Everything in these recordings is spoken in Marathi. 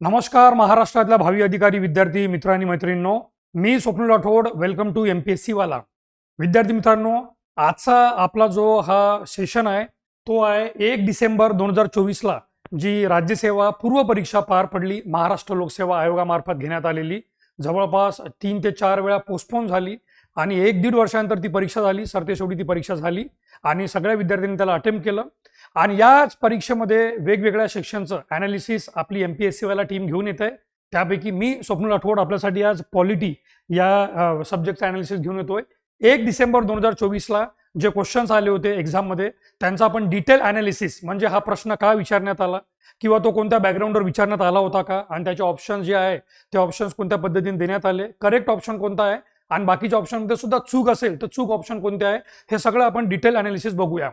नमस्कार महाराष्ट्रातल्या भावी अधिकारी विद्यार्थी मित्रांनी मैत्रिणींनो, मी Swapnil Rathod. Welcome to MPSC वाला. विद्यार्थी मित्रांनो, आजचा आपला जो हा सेशन आहे तो आहे 1 डिसेंबर 2024ला जी राज्यसेवा पूर्व परीक्षा पार पडली महाराष्ट्र लोकसेवा आयोगामार्फत घेण्यात आलेली. जवळपास 3 ते 4 वेळा पोस्टपोन झाली आणि 1-1.5 वर्षानंतर ती परीक्षा झाली. सरतेशेवटी ती परीक्षा झाली आणि सगळ्या विद्यार्थ्यांनी त्याला अटेम्प्ट केलं. आणि याच परीक्षेमध्ये वेगवेगळ्या सेक्शनचं ॲनालिसिस आपली MPSC वाला टीम घेऊन येत आहे. त्यापैकी मी स्वप्नील राठोड आपल्यासाठी आज पॉलिटी या सब्जेक्टचं ॲनालिसिस घेऊन येतोय. 1 डिसेंबर 2024ला जे क्वेश्चन्स आले होते एक्झाममध्ये त्यांचा आपण डिटेल ॲनालिसिस, म्हणजे हा प्रश्न का विचारण्यात आला किंवा तो कोणत्या बॅकग्राऊंडवर विचारण्यात आला होता का, आणि त्याचे ऑप्शन्स जे आहे ते ऑप्शन्स कोणत्या पद्धतीने देण्यात आले, करेक्ट ऑप्शन कोणता आहे आणि बाकीच्या ऑप्शनमध्ये सुद्धा चूक असेल तर चूक ऑप्शन कोणते आहे, हे सगळं आपण डिटेल ॲनालिसिस बघूया.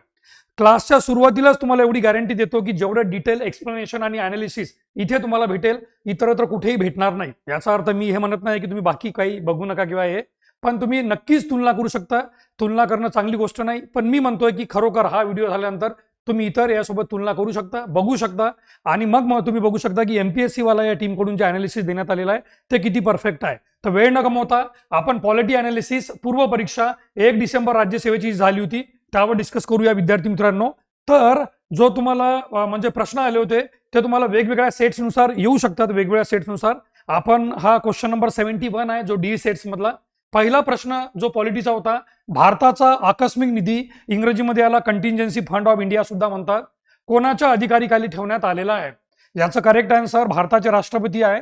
क्लासच्या सुरुवातीलाच तुम्हाला एवढी गॅरंटी देतो की जेवढं डिटेल एक्सप्लेनेशन आणि ॲनालिसिस इथे तुम्हाला भेटेल इतरत्र कुठेही भेटणार नाही. याचा अर्थ मी हे म्हणत नाही की तुम्ही बाकी काही बघू नका किंवा हे, पण तुम्ही नक्कीच तुलना करू शकता. तुलना करणं चांगली गोष्ट नाही, पण मी म्हणतोय की खरोखर हा व्हिडिओ झाल्यानंतर तुम्ही इतर यासोबत तुलना करू शकता, बघू शकता आणि मग तुम्ही बघू शकता की MPSC वाला या टीमकडून जे ॲनालिसिस देण्यात आलेलं आहे ते किती परफेक्ट आहे. तर वेळ न गमावता आपण पॉलिटी ॲनालिसिस पूर्व परीक्षा 1 डिसेंबर राज्यसेवेची झाली होती त्यावर डिस्कस करूया विद्यार्थी मित्रांनो. तर जो तुम्हाला म्हणजे प्रश्न आले होते ते तुम्हाला वेगवेगळ्या सेट्सनुसार येऊ शकतात. वेगवेगळ्या सेट्सनुसार आपण हा क्वेश्चन नंबर 71 आहे जो डी सेट्स मधला. पहिला प्रश्न जो पॉलिटीचा होता, भारताचा आकस्मिक निधी, इंग्रजीमध्ये याला कंटिंजन्सी फंड ऑफ इंडिया सुद्धा म्हणतात, कोणाच्या अधिकारीखाली ठेवण्यात आलेला आहे. याचं करेक्ट आन्सर भारताचे राष्ट्रपती आहे.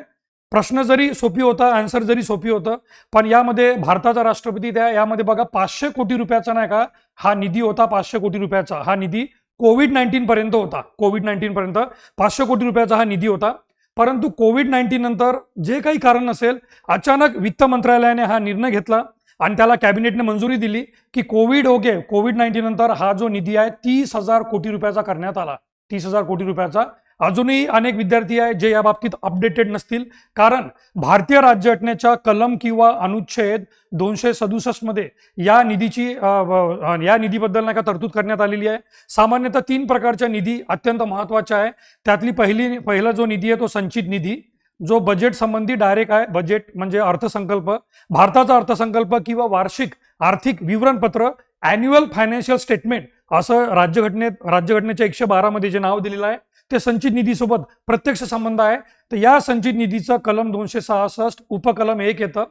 प्रश्न जरी सोपी होता, आन्सर जरी सोपी होतं, पण यामध्ये भारताचा राष्ट्रपती यामध्ये बघा 500 कोटी रुपयाचा नाही का हा निधी होता. 500 कोटी रुपयाचा हा निधी कोविड-19 पर्यंत होता. कोविड-19 पर्यंत 500 कोटी रुपयाचा हा निधी होता. परंतु कोविड-19 नंतर जे काही कारण असेल, अचानक वित्त मंत्रालयाने हा निर्णय घेतला आणि त्याला कॅबिनेटने मंजुरी दिली की कोविड-19 नंतर हा जो निधी आहे 30,000 कोटी रुपयाचा करण्यात आला. 30,000 कोटी रुपयाचा. अजूनही अनेक विद्यार्थी आहेत जे या बाबतीत अपडेटेड नसतील, कारण भारतीय राज्यघटनेच्या कलम किंवा अनुच्छेद 267 मध्ये या निधीबद्दल नाही का तरतूद करण्यात आलेली आहे. सामान्यतः 3 प्रकारच्या निधी अत्यंत महत्वाच्या आहे. त्यातली पहिला जो निधी आहे तो संचित निधी, जो बजेट संबंधी डायरेक्ट आहे. बजेट म्हणजे अर्थसंकल्प, भारताचा अर्थसंकल्प किंवा वार्षिक आर्थिक विवरणपत्र, अॅन्युअल फायनान्शियल स्टेटमेंट असं राज्यघटनेच्या 112 मध्ये जे नाव दिलेलं आहे ते संचित निधीसोबत प्रत्यक्ष संबंध आहे. तर या संचित निधीचं कलम 266 उपकलम 1 येतं.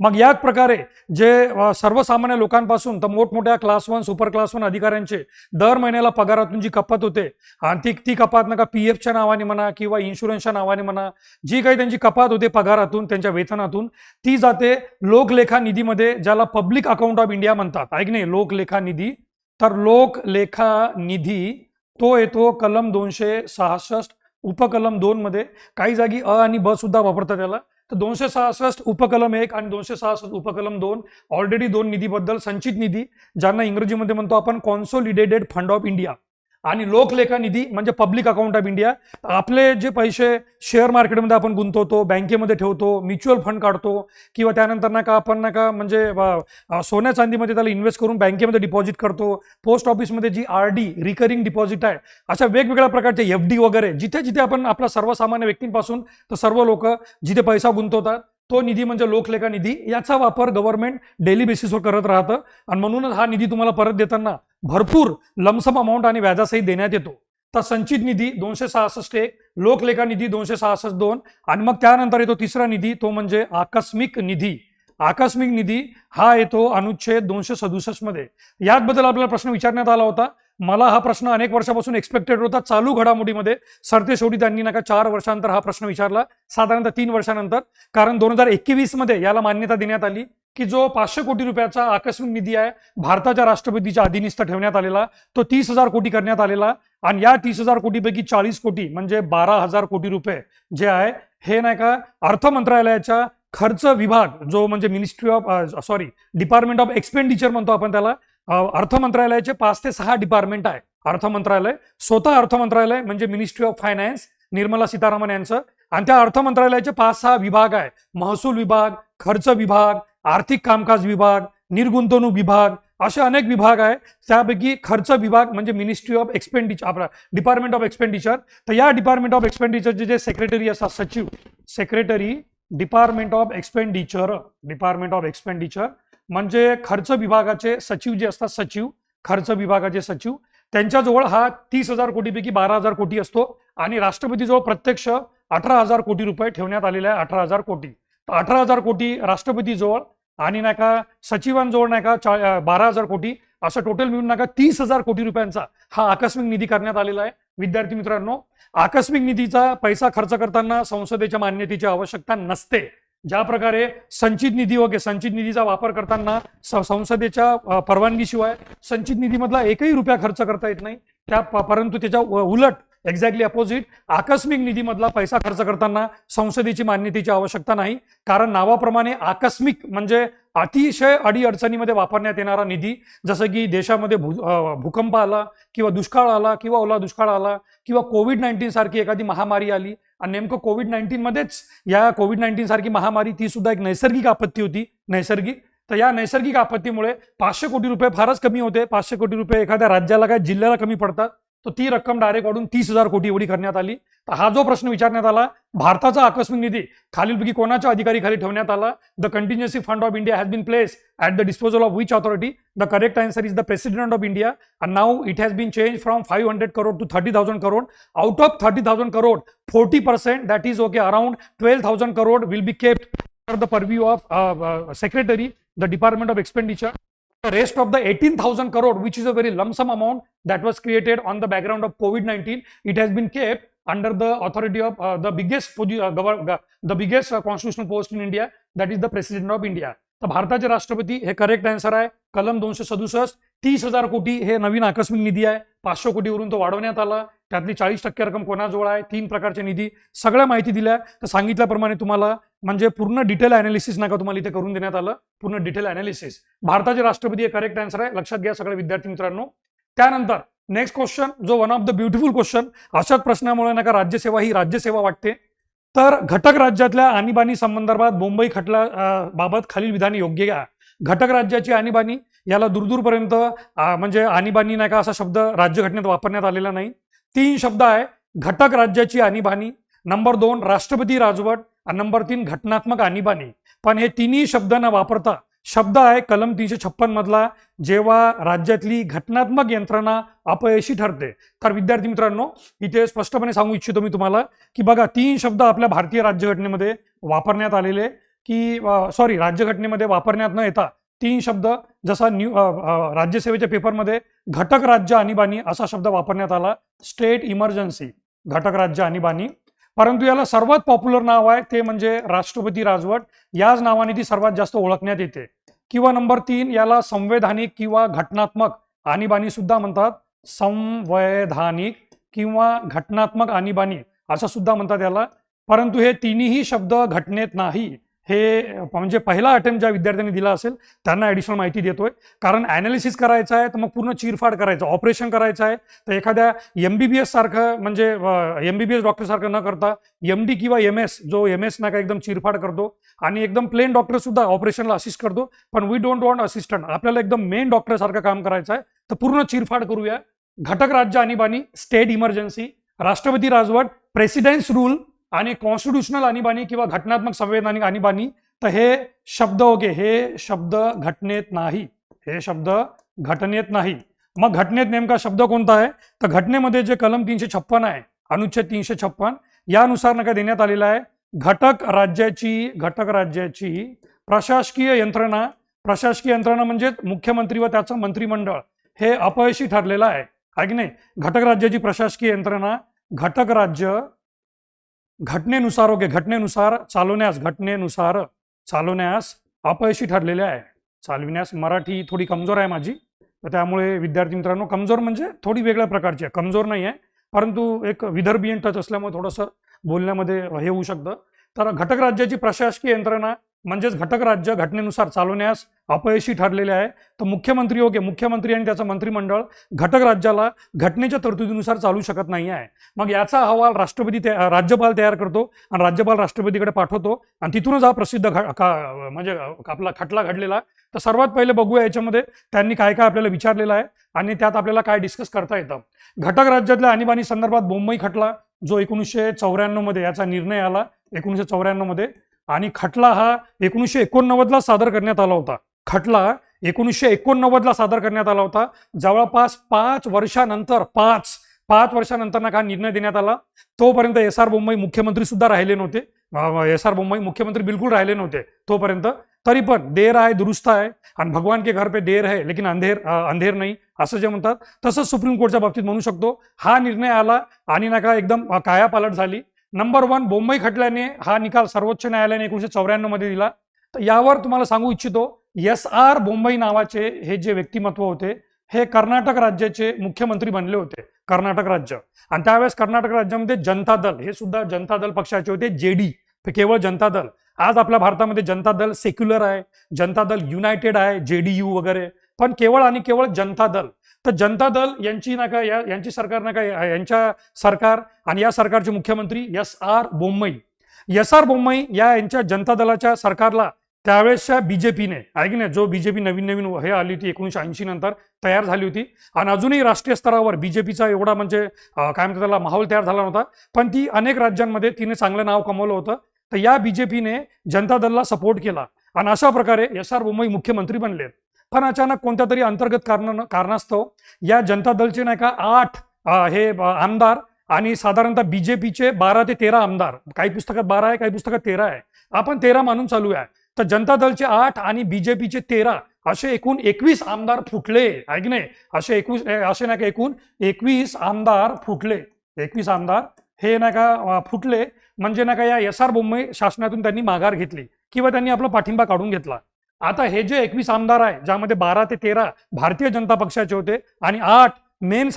मग याच प्रकारे जे सर्वसामान्य लोकांपासून तर मोठमोठ्या क्लास 1 सुपर क्लास 1 अधिकाऱ्यांचे दर महिन्याला पगारातून जी कपात होते आणि ती कपात नका PFच्या नावाने म्हणा किंवा इन्शुरन्सच्या नावाने म्हणा, जी काही त्यांची कपात होते पगारातून त्यांच्या वेतनातून, ती जाते लोकलेखा निधीमध्ये, ज्याला पब्लिक अकाउंट ऑफ इंडिया म्हणतात. ऐक नाही, लोकलेखा निधी. तर लोकलेखा निधी तो येतो कलम 266 उपकलम 2 मध्ये. काही जागी अ आणि ब सुद्धा वापरतात त्याला. तर 266 उपकलम 1 आणि 266 उपकलम 2 ऑलरेडी 2 निधीबद्दल. संचित निधी, ज्यांना इंग्रजीमध्ये म्हणतो आपण कॉन्सोलिडेटेड फंड ऑफ इंडिया, आणि लोकलेखा निधी म्हणजे पब्लिक अकाउंट ऑफ इंडिया. आपले जे पैसे शेअर मार्केटमध्ये आपण गुंतवतो, बँकेमध्ये ठेवतो, म्युच्युअल फंड काढतो किंवा त्यानंतर नका आपण नका म्हणजे सोन्या चांदीमध्ये त्याला इन्व्हेस्ट करून बँकेमध्ये डिपॉझिट करतो, पोस्ट ऑफिसमध्ये जी RD रिकरिंग डिपॉझिट आहे, अशा वेगवेगळ्या प्रकारचे FD वगैरे, जिथे जिथे आपण आपल्या सर्वसामान्य व्यक्तींपासून तर सर्व लोक जिथे पैसा गुंतवतात तो निधी म्हणजे लोकलेखा निधी. याचा वापर गव्हर्नमेंट डेली बेसिसवर करत राहतं आणि म्हणूनच हा निधी तुम्हाला परत देताना भरपूर लमसम अमाऊंट आणि व्याजासहित देण्यात येतो. तर संचित निधी 266 लोकलेखा निधी 266 आणि मग त्यानंतर येतो तिसरा निधी, तो म्हणजे आकस्मिक निधी. आकस्मिक निधी हा येतो अनुच्छेद 267 मध्ये. याचबद्दल आपल्याला प्रश्न विचारण्यात आला होता. मला हा प्रश्न अनेक वर्षापासून एक्सपेक्टेड होता. चालू घडामोडीमध्ये सरतेशेवटी त्यांनी नका 4 वर्षांतर हा प्रश्न विचारला, साधारणतः 3 वर्षानंतर. कारण 2021 मध्ये याला मान्यता देण्यात आली की जो 500 कोटी रुपयाचा आकस्मिक निधी आहे भारताच्या राष्ट्रपतीच्या अधीनस्थ ठेवण्यात आलेला, तो 30,000 कोटी करण्यात आलेला. आणि या 30,000 कोटीपैकी 40 कोटी म्हणजे 12,000 कोटी रुपये जे आहे हे नाही का अर्थ मंत्रालयाच्या खर्च विभाग, जो म्हणजे डिपार्टमेंट ऑफ एक्सपेंडिचर म्हणतो आपण त्याला. अर्थ मंत्रालयाचे 5 ते 6 डिपार्टमेंट आहे अर्थ मंत्रालय. स्वतः अर्थ मंत्रालय म्हणजे ministry of finance, Nirmala Sitharaman यांचं, आणि त्या अर्थ मंत्रालयाचे 5-6 विभाग आहे. महसूल विभाग, खर्च विभाग, आर्थिक कामकाज विभाग, निर्गुंतवणूक विभाग असे अनेक विभाग आहे. त्यापैकी खर्च विभाग म्हणजे मिनिस्ट्री ऑफ एक्सपेंडिचर, आपला डिपार्टमेंट ऑफ एक्सपेंडिचर. तर या डिपार्टमेंट ऑफ एक्सपेंडिचरचे जे सेक्रेटरी असतात, सचिव, secretary department of expenditure, department of expenditure म्हणजे खर्च विभागाचे सचिव जे असतात, सचिव, खर्च विभागाचे सचिव, त्यांच्याजवळ हा 30,000 कोटीपैकी 12,000 कोटी असतो आणि राष्ट्रपतीजवळ प्रत्यक्ष 18,000 कोटी रुपये ठेवण्यात आलेले आहे. 18,000 कोटी. तर 18,000 कोटी राष्ट्रपतीजवळ आणि नाही का सचिवांजवळ नाही का 12,000 कोटी, असं टोटल मिळून नाही का 30,000 कोटी रुपयांचा हा आकस्मिक निधी करण्यात आलेला आहे. विद्यार्थी मित्रांनो, आकस्मिक निधीचा पैसा खर्च करताना संसदेच्या मान्यतेची आवश्यकता नसते. ज्या प्रकारे संचित निधी वगैरे, संचित निधीचा वापर करताना संसदेच्या परवानगीशिवाय संचित निधीमधला एकही रुपया खर्च करता येत नाही, परंतु त्याच्या उलट एक्झॅक्टली अपोजिट आकस्मिक निधीमधला पैसा खर्च करताना संसदेची मान्यतेची आवश्यकता नाही. कारण नावाप्रमाणे आकस्मिक म्हणजे अतिशय अडीअडचणीमध्ये वापरण्यात येणारा निधी, जसं की देशामध्ये भूकंप आला किंवा दुष्काळ आला किंवा ओला दुष्काळ आला किंवा कोविड-19 सारखी एखादी महामारी आली, आणि नेमकं कोविड-19 मध्येच या कोविड-19 सारखी महामारी ती सुद्धा एक नैसर्गिक आपत्ती होती, नैसर्गिक. तर या नैसर्गिक आपत्तीमुळे 500 कोटी रुपये फारच कमी होते. 500 कोटी रुपये एखाद्या राज्याला काय जिल्ह्याला कमी पडतात, तर ती रक्कम डायरेक्ट वाढून 30,000 कोटी एवढी करण्यात आली. तर हा जो प्रश्न विचारण्यात आला, भारताचा आकस्मिक निधी खालीलपैकी कोणाच्या अधिकारीखाली ठेवण्यात आला? The contingency fund of India has been place at the disposal of which authority? The correct answer is the president of India. And now it has been change from 500 crore to 30,000 crore. Out of 30,000 crore 40% that is okay, around 12,000 crore will be kept under the purview of secretary, the department of expenditure. The rest of the 18,000 crore, which is a very lump sum amount that was created on the background of COVID-19, it has been kept under the authority of the biggest constitutional post in India, that is the president of India. तर भारताचे राष्ट्रपती हे करेक्ट आन्सर आहे. कलम 267. 30,000 कोटी हे नवीन आकस्मिक निधी आहे. 500 कोटीवरून तो वाढवण्यात आला. त्यातली 40% रक्कम कोणाजवळ आहे? 3 प्रकारचे निधी. सगळ्या माहिती दिल्या. तर सांगितल्याप्रमाणे तुम्हाला म्हणजे पूर्ण डिटेल अनालिसिस नका तुम्हाला इथे करून देण्यात आलं. पूर्ण डिटेल अनालिसिस. भारताचे राष्ट्रपती हे करेक्ट आन्सर आहे. लक्षात घ्या सगळे विद्यार्थी मित्रांनो. त्यानंतर नेक्स्ट क्वेश्चन, जो one of the beautiful question, अशाच प्रश्नामुळे नका राज्यसेवा ही राज्यसेवा वाटते. तर घटक राज्यातल्या आणीबाणी संदर्भात मुंबई खटला बाबत खालील विधान योग्य घ्या. घटक राज्याची आणीबाणी याला दूरपर्यंत म्हणजे आणीबाणी नाही का असा शब्द राज्यघटनेत वापरण्यात आलेला नाही. 3 शब्द आहे. घटक राज्याची आणीबाणी, नंबर 2 राष्ट्रपती राजवट, आणि नंबर 3 घटनात्मक आणीबाणी. पण हे तिन्ही शब्द न वापरता शब्द आहे कलम 356 मधला, जेव्हा राज्यातली घटनात्मक यंत्रणा अपयशी ठरते. तर विद्यार्थी मित्रांनो, इथे स्पष्टपणे सांगू इच्छितो मी तुम्हाला की बघा 3 शब्द आपल्या भारतीय राज्यघटनेमध्ये वापरण्यात आलेले, की सॉरी राज्यघटनेमध्ये वापरण्यात न येता 3 शब्द, जसा राज्यसेवेच्या पेपरमध्ये घटक राज्य आणीबाणी असा शब्द वापरण्यात आला, स्टेट इमर्जन्सी, घटक राज्य आणीबाणी. परंतु याला सर्वात पॉप्युलर नाव आहे ते म्हणजे राष्ट्रपती राजवट. याच नावाने ती सर्वात जास्त ओळखण्यात येते. किंवा नंबर 3 याला संवैधानिक किंवा घटनात्मक आणीबाणी सुद्धा म्हणतात. संवैधानिक किंवा घटनात्मक आणीबाणी असं सुद्धा म्हणतात याला. परंतु हे तिन्ही शब्द घटनेत नाही. हे म्हणजे पहिला अटेम्प्ट ज्या विद्यार्थ्यांनी दिला असेल त्यांना ॲडिशनल माहिती देतोय. कारण ॲनालिसिस करायचं आहे तर मग पूर्ण चिरफाड करायचं, ऑपरेशन करायचं आहे. तर एखाद्या MBBS सारखं म्हणजे MBBS डॉक्टर सारखं न करता MD किंवा MS, जो MS ना का एकदम चिरफाड करतो आणि एकदम प्लेन डॉक्टर सुद्धा ऑपरेशनला असिस्ट करतो, पण वी डोंट वॉन्ट असिस्टंट, आपल्याला एकदम मेन डॉक्टर सारखं काम करायचं आहे. तर पूर्ण चिरफाड करूया. घटक राज्य आणीबाणी, स्टेट इमर्जन्सी, राष्ट्रपती राजवट, प्रेसिडेंट्स रूल आणि कॉन्स्टिट्युशनल आणीबाणी किंवा घटनात्मक संवैधानिक आणीबाणी. तर हे शब्द ओके, हे शब्द घटनेत नाही, हे शब्द घटनेत नाही. मग घटनेत नेमका शब्द कोणता आहे? तर घटनेमध्ये जे कलम 356 आहे, अनुच्छेद 356, यानुसार नका देण्यात आलेला आहे घटक राज्याची प्रशासकीय यंत्रणा, प्रशासकीय यंत्रणा म्हणजे मुख्यमंत्री व त्याचं मंत्रिमंडळ हे अपयशी ठरलेलं आहे की नाही. घटक राज्याची प्रशासकीय यंत्रणा, घटक राज्य घटनेनुसार ओके, घटनेनुसार चालवण्यास अपयशी ठरलेले आहे. चालविण्यास, मराठी थोडी कमजोर आहे माझी, तर त्यामुळे विद्यार्थी मित्रांनो, कमजोर म्हणजे थोडी वेगळ्या प्रकारची आहे, कमजोर नाही आहे, परंतु एक विदर्भीयन टच असल्यामुळे थोडंसं बोलण्यामध्ये हे होऊ शकतं. तर घटक राज्याची प्रशासकीय यंत्रणा म्हणजेच घटक राज्य घटनेनुसार चालवण्यास अपयशी ठरलेले आहे. तर मुख्यमंत्री योग्य मुख्यमंत्री आणि त्याचं मंत्रिमंडळ घटक राज्याला घटनेच्या तरतुदीनुसार चालू शकत नाही आहे. मग याचा अहवाल राज्यपाल तयार करतो आणि राज्यपाल राष्ट्रपतीकडे पाठवतो आणि तिथूनच हा प्रसिद्ध म्हणजे आपला खटला घडलेला. तर सर्वात पहिले बघूया याच्यामध्ये त्यांनी काय काय आपल्याला विचारलेलं आहे आणि त्यात आपल्याला काय डिस्कस करता येतं. घटक राज्यातल्या आणीबाणी संदर्भात बोंबई खटला जो 1994 मध्ये याचा निर्णय आला 1994 मध्ये, आणि खटला हा 1989 सादर करण्यात आला होता. खटला 1989 सादर करण्यात आला होता. जवळपास 5 वर्षानंतर पाच वर्षानंतर हा निर्णय देण्यात आला. तोपर्यंत एस आर बोंबई मुख्यमंत्री सुद्धा राहिले नव्हते. एस आर बोंबई मुख्यमंत्री बिलकुल राहिले नव्हते तोपर्यंत. तरी पण देर आहे दुरुस्त आहे आणि भगवान के घर पे देर है लेकिन अंधेर नाही असं जे म्हणतात तसंच सुप्रीम कोर्टच्या बाबतीत म्हणू शकतो. हा निर्णय आला आणि एकदम कायापालट झाली. नंबर 1 बोंबई खटल्याने हा निकाल सर्वोच्च न्यायालयाने 1994 मध्ये दिला. तर यावर तुम्हाला सांगू इच्छितो, एस आर बोंबई नावाचे हे जे व्यक्तिमत्व होते हे कर्नाटक राज्याचे मुख्यमंत्री बनले होते. कर्नाटक राज्य, आणि त्यावेळेस कर्नाटक राज्यामध्ये जनता दल हे सुद्धा जनता दल पक्षाचे होते. जेडी केवळ जनता दल. आज आपल्या भारतामध्ये जनता दल सेक्युलर आहे, जनता दल युनायटेड आहे, जेडीयू वगैरे, पण केवळ आणि केवळ जनता दल. तर जनता दल यांची यांची सरकार यांच्या सरकार आणि या सरकारचे मुख्यमंत्री एस आर बोंबई. एस आर बोंबई यांच्या जनता दलाच्या सरकारला त्यावेळेसच्या बीजेपीने नाही, जो बीजेपी नवीन हे आली होती 1980 नंतर तयार झाली होती आणि अजूनही राष्ट्रीय स्तरावर बीजेपीचा एवढा म्हणजे काय म्हणतात त्याला माहोल तयार झाला नव्हता, पण ती अनेक राज्यांमध्ये तिने चांगलं नाव कमवलं होतं. तर या बीजेपीने जनता दलला सपोर्ट केला आणि अशा प्रकारे एस आर बोंबई मुख्यमंत्री बनले. पण अचानक कोणत्या तरी अंतर्गत कारणास्तव या जनता दलचे 8 हे आमदार आणि साधारणतः बीजेपीचे 12 ते 13 आमदार, काही पुस्तकात 12 आहे, काही पुस्तकात 13 आहे, आपण 13 मानून चालू आहे. तर जनता दलचे 8 आणि बीजेपीचे 13 असे एकूण 21 आमदार फुटले. ऐक नाही, असे एकूण 21 आमदार फुटले. 21 आमदार हे फुटले. म्हणजे या एस आर बोंबई शासनातून त्यांनी माघार घेतली किंवा त्यांनी आपला पाठिंबा काढून घेतला. आता हे जे 21 आमदार आहे ज्यामध्ये 12 ते 13 भारतीय जनता पक्षाचे होते आणि 8 मेन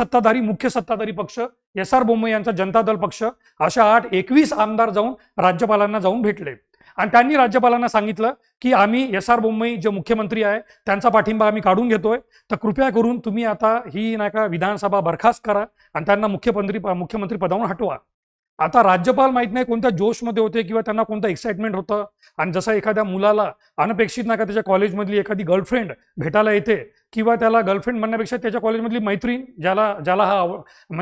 मुख्य सत्ताधारी पक्ष एस आर बोंबई यांचा जनता दल पक्ष, अशा 21 आमदार जाऊन राज्यपालांना जाऊन भेटले आणि त्यांनी राज्यपालांना सांगितलं की आम्ही एस आर बोंबई जे मुख्यमंत्री आहे त्यांचा पाठिंबा आम्ही काढून घेतोय, तर कृपया करून तुम्ही आता ही विधानसभा बरखास्त करा आणि त्यांना मुख्यमंत्री पदावरून हटवा. आता राज्यपाल माहित नाही कोणत्या जोशमध्ये होते किंवा त्यांना कोणतं एक्साइटमेंट होतं, आणि जसं एखाद्या मुलाला अनपेक्षित त्याच्या कॉलेजमधली एखादी गर्लफ्रेंड भेटायला येते किंवा त्याला गर्लफ्रेंड म्हणण्यापेक्षा त्याच्या कॉलेजमधली मैत्रीण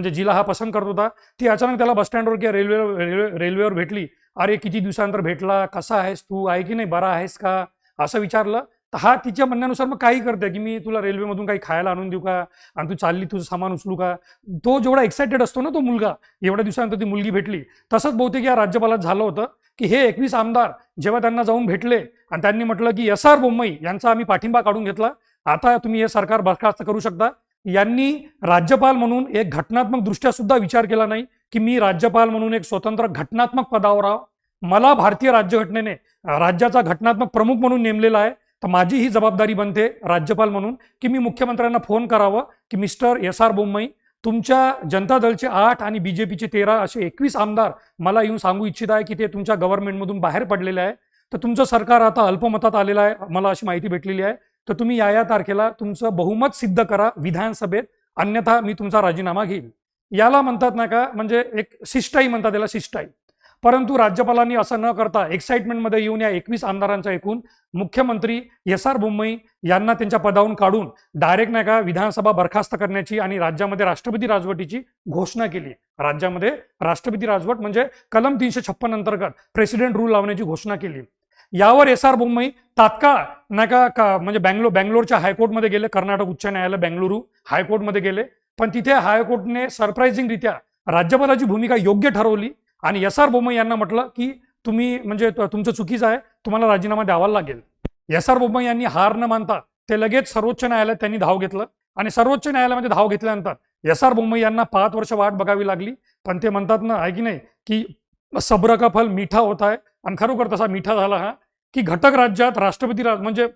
जिला हा पसंत करत होता ती अचानक त्याला बसस्टँडवर किंवा रेल्वेवर भेटली. अरे किती दिवसानंतर भेटला, कसा आहेस तू, आहे की नाही, बरा आहेस का, असं विचारलं. तर हा तिच्या म्हणण्यानुसार मग काही करते की मी तुला रेल्वेमधून काही खायला आणून देऊ का, आणि तू चालली तुझं सामान उचलू का. तो जेवढा एक्साइटेड असतो ना तो मुलगा, एवढ्या दिवसानंतर ती मुलगी भेटली, तसंच बहुतेक या राज्यपालात झालं होतं की हे 21 आमदार जेव्हा त्यांना जाऊन भेटले आणि त्यांनी म्हटलं की एस आर बोंबई यांचा आम्ही पाठिंबा काढून घेतला, आता तुम्ही हे सरकार बरखास्त करू शकता. यांनी राज्यपाल म्हणून एक घटनात्मक दृष्ट्या सुद्धा विचार केला नाही की मी राज्यपाल म्हणून एक स्वतंत्र घटनात्मक पदावर आहो, मला भारतीय राज्यघटनेने राज्याचा घटनात्मक प्रमुख म्हणून नेमलेला आहे, तर माझी ही जबाबदारी बनते राज्यपाल म्हणून की मी मुख्यमंत्र्यांना फोन करावं की मिस्टर एस आर बोंबई, तुमच्या जनता दलचे 8 आणि बीजेपीचे 13 असे 21 आमदार मला येऊन सांगू इच्छित आहे की ते तुमच्या गव्हर्नमेंटमधून बाहेर पडलेले आहे, तर तुमचं सरकार आता अल्पमतात आलेलं आहे, मला अशी माहिती भेटलेली आहे, तर तुम्ही या तारखेला तुमचं बहुमत सिद्ध करा विधानसभेत, अन्यथा मी तुमचा राजीनामा घेईन. याला म्हणतात म्हणजे एक शिष्टाई म्हणतात त्याला, शिष्टाई. परंतु राज्यपालांनी असं न करता एक्साइटमेंटमध्ये येऊन या 21 आमदारांचा एकूण मुख्यमंत्री एस आर बोंबई यांना त्यांच्या पदावरून काढून डायरेक्ट विधानसभा बरखास्त करण्याची आणि राज्यामध्ये राष्ट्रपती राजवटीची घोषणा केली. राज्यामध्ये राष्ट्रपती राजवट म्हणजे कलम 356 अंतर्गत प्रेसिडेंट रूल लावण्याची घोषणा केली. यावर एस आर बोंबई तात्काळ म्हणजे बँगलोरच्या हायकोर्टमध्ये गेले, कर्नाटक उच्च न्यायालय बेंगलुरू हायकोर्टमध्ये गेले, पण तिथे हायकोर्टने सरप्राइझिंगरित्या राज्यपालाची भूमिका योग्य ठरवली आणि एस आर बोंबई यांना म्हटलं की तुम्ही म्हणजे तुमचं चुकीचं आहे, तुम्हाला राजीनामा द्यावा लागेल. एस आर बोंबई यांनी हार न मानता ते लगेच सर्वोच्च न्यायालयात त्यांनी धाव घेतलं आणि सर्वोच्च न्यायालयामध्ये धाव घेतल्यानंतर एस आर बोंबई यांना 5 वर्ष वाट बघावी लागली. पण ते म्हणतात ना, आहे की नाही, की सब्र का फल मीठा होता है, आणि खरोखर तसा मीठा झाला हा की घटक राज्यात राष्ट्रपती म्हणजे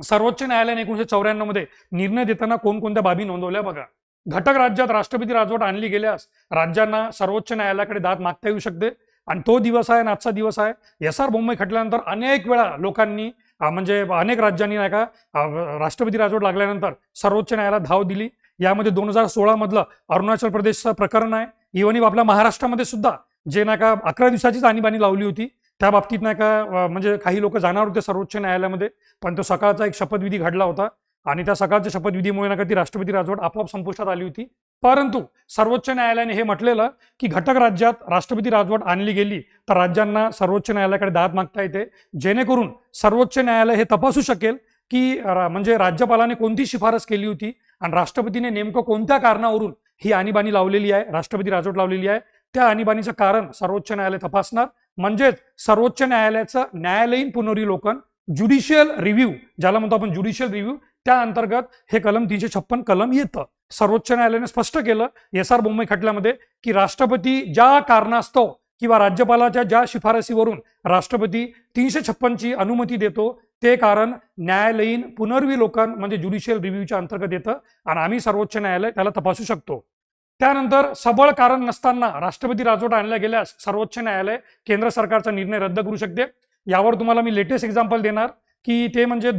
सर्वोच्च न्यायालयाने 1994 मध्ये निर्णय देताना कोणकोणत्या बाबी नोंदवल्या बघा. घटक राज्यात राष्ट्रपती राजवट आणली गेल्यास राज्यांना सर्वोच्च न्यायालयाकडे दाद मागता येऊ शकते आणि तो दिवस आहे आणि आजचा दिवस आहे. एस आर बोम्मई खटल्यानंतर अनेक वेळा लोकांनी म्हणजे अनेक राज्यांनी नाही का राष्ट्रपती राजवट लागल्यानंतर सर्वोच्च न्यायालयात धाव दिली. यामध्ये 2016 मधलं अरुणाचल प्रदेशचं प्रकरण आहे. इव्हन आपल्या महाराष्ट्रामध्ये सुद्धा जे नाही का 11 दिवसाचीच आणीबाणी लावली होती, त्या बाबतीत नाही का म्हणजे काही लोक जाणार होते सर्वोच्च न्यायालयामध्ये, पण तो सकाळचा एक शपथविधी घडला होता आणि त्या सकाळच्या शपथविधीमुळे नका ती राष्ट्रपती राजवट आपोआप संपुष्टात आली होती. परंतु सर्वोच्च न्यायालयाने हे म्हटलेलं की घटक राज्यात राष्ट्रपती राजवट आणली गेली तर राज्यांना सर्वोच्च न्यायालयाकडे दाद मागता येते, जेणेकरून सर्वोच्च न्यायालय हे तपासू शकेल की म्हणजे राज्यपालाने कोणती शिफारस केली होती आणि राष्ट्रपतीने नेमकं कोणत्या कारणावरून ही आणीबाणी लावलेली आहे, राष्ट्रपती राजवट लावलेली आहे. त्या आणीबाणीचं कारण सर्वोच्च न्यायालय तपासणार. म्हणजेच सर्वोच्च न्यायालयाचं न्यायालयीन पुनर्विलोकन, ज्युडिशियल रिव्ह्यू ज्याला म्हणतो आपण ज्युडिशियल रिव्ह्यू, त्या अंतर्गत हे कलम 356 कलम येतं. सर्वोच्च न्यायालयाने स्पष्ट केलं एस आर बोम्मई खटल्यामध्ये की राष्ट्रपती ज्या कारणास्तव किंवा राज्यपालाच्या ज्या शिफारसीवरून राष्ट्रपती 356 ची अनुमती देतो ते कारण न्यायालयीन पुनर्विलोकन म्हणजे ज्युडिशियल रिव्ह्यूच्या अंतर्गत येतं आणि आम्ही सर्वोच्च न्यायालय त्याला तपासू शकतो. त्यानंतर सबळ कारण नसताना राष्ट्रपती राजवट आणल्या गेल्यास सर्वोच्च न्यायालय केंद्र सरकारचा निर्णय रद्द करू शकते. यावर तुम्हाला मी लेटेस्ट एक्झाम्पल देणार की ते म्हणजे